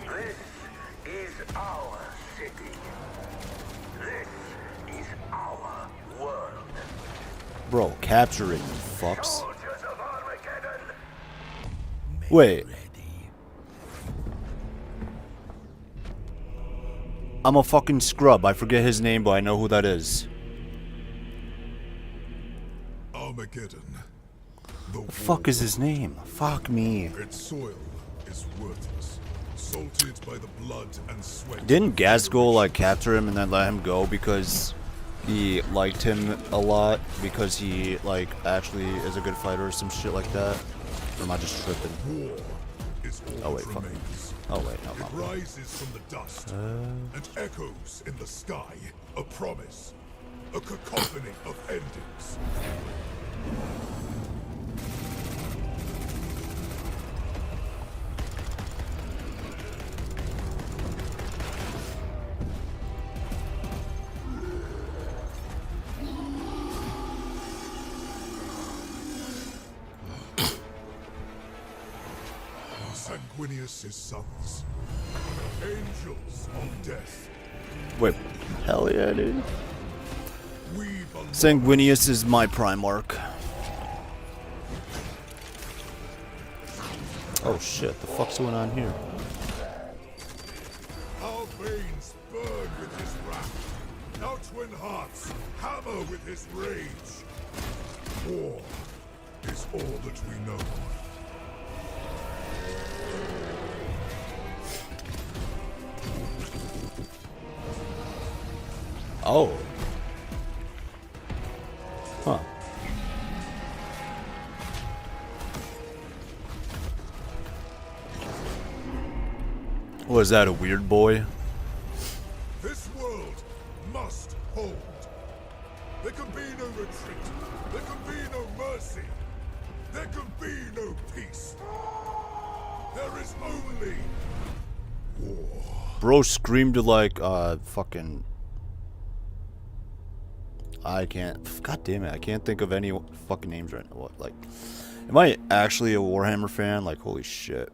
This is our city. This is our world. Bro, capture it, you fucks. Soldiers of Armageddon. Wait. I'm a fucking scrub. I forget his name, but I know who that is. Armageddon. The fuck is his name? Fuck me. Its soil is worthless, salted by the blood and sweat. Didn't Gasgul like capture him and then let him go because he liked him a lot because he like actually is a good fighter or some shit like that? Or am I just tripping? War is all Oh wait, that fuck. remains. Oh wait, no, It rises from the dust and echoes in the sky. A promise, a cacophony of endings. Sanguinius' sons, angels of death. Wait, hell yeah, dude. We belong. Sanguinius is my Primarch. Oh shit, the fuck's going on here? Our veins burn with his wrath. Our twin hearts hammer with his rage. War is all that we know. Oh. Huh. Was that a weird boy? This world must hold. There can be no retreat. There can be no mercy. There can be no peace. There is only war. Bro screamed like fucking. I can't. God damn it! I can't think of any fucking names right now. What, like, am I actually a Warhammer fan? Like, holy shit!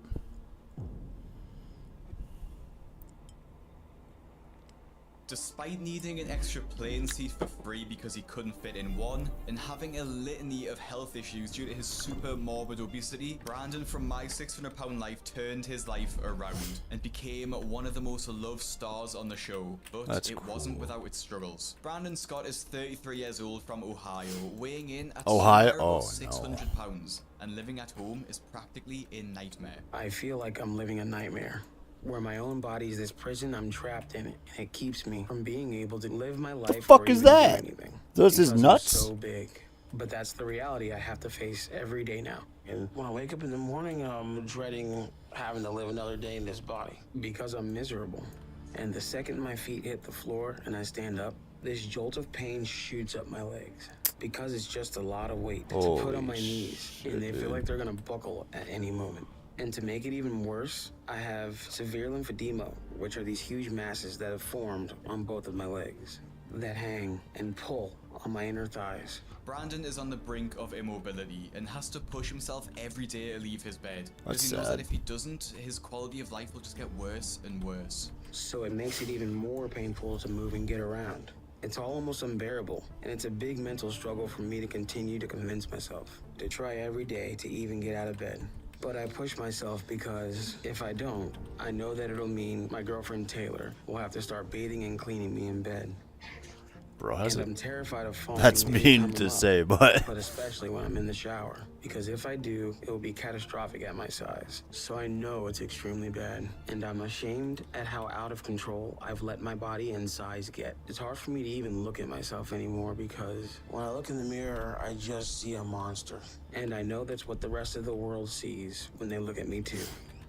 Despite needing an extra plane seat for free because he couldn't fit in one, and having a litany of health issues due to his super morbid obesity, Brandon from My 600 Pound Life turned his life around and became one of the most loved stars on the show, but That's it wasn't without its struggles. Brandon Scott is 33 years old from Ohio, weighing in at Ohio? somewhere about Oh, 600 pounds, and living at home is practically a nightmare. I feel like I'm living a nightmare. where my own body is this prison I'm trapped in it, and it keeps me from being able to live my life. The fuck or is even do that? anything, Those is because I'm nuts? so big. But that's the reality I have to face every day now. And when I wake up in the morning, I'm dreading having to live another day in this body because I'm miserable. And the second my feet hit the floor and I stand up, this jolt of pain shoots up my legs because it's just a lot of weight to put on my knees, and they feel like they're gonna buckle at any moment. And to make it even worse, I have severe lymphedema, which are these huge masses that have formed on both of my legs that hang and pull on my inner thighs. Brandon is on the brink of immobility and has to push himself every day to leave his bed. Because That's he knows sad. that if he doesn't, his quality of life will just get worse and worse. So it makes it even more painful to move and get around. It's all almost unbearable, and it's a big mental struggle for me to continue to convince myself to try every day to even get out of bed. But I push myself because if I don't, I know that it'll mean my girlfriend Taylor will have to start bathing and cleaning me in bed. Bro, And I'm terrified of falling. that's anytime mean I'm to up, say, but but especially when I'm in the shower, because if I do, it will be catastrophic at my size. So I know it's extremely bad, and I'm ashamed at how out of control I've let my body and size get. It's hard for me to even look at myself anymore because when I look in the mirror, I just see a monster. And I know that's what the rest of the world sees when they look at me too.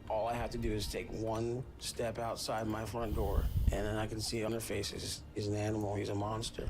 All I have to do is take one step outside my front door, and then I can see on their faces, he's an animal, he's a monster.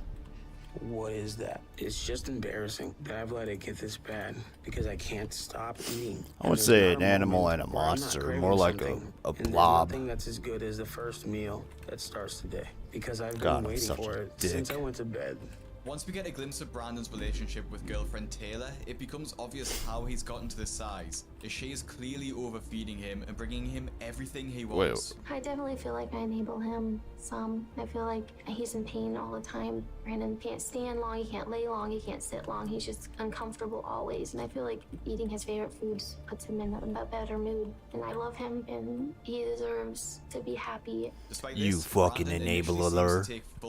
What is that? It's just embarrassing that I've let it get this bad because I can't stop eating. I would And say there's an not animal moment and a where I'm not monster, craving more like something, a and there's blob. nothing that's as good as the first meal that starts the day because I've God, been I'm waiting such for a it since dick. I went to bed. Once we get a glimpse of Brandon's relationship with girlfriend Taylor, it becomes obvious how he's gotten to this size, as she is clearly overfeeding him and bringing him everything he wants. I definitely feel like I enable him some. I feel like he's in pain all the time. Brandon can't stand long, he can't lay long, he can't sit long. He's just uncomfortable always. And I feel like eating his favorite foods puts him in a better mood. And I love him, and he deserves to be happy. Despite You this, fucking Brandon initially enabler. seems to take full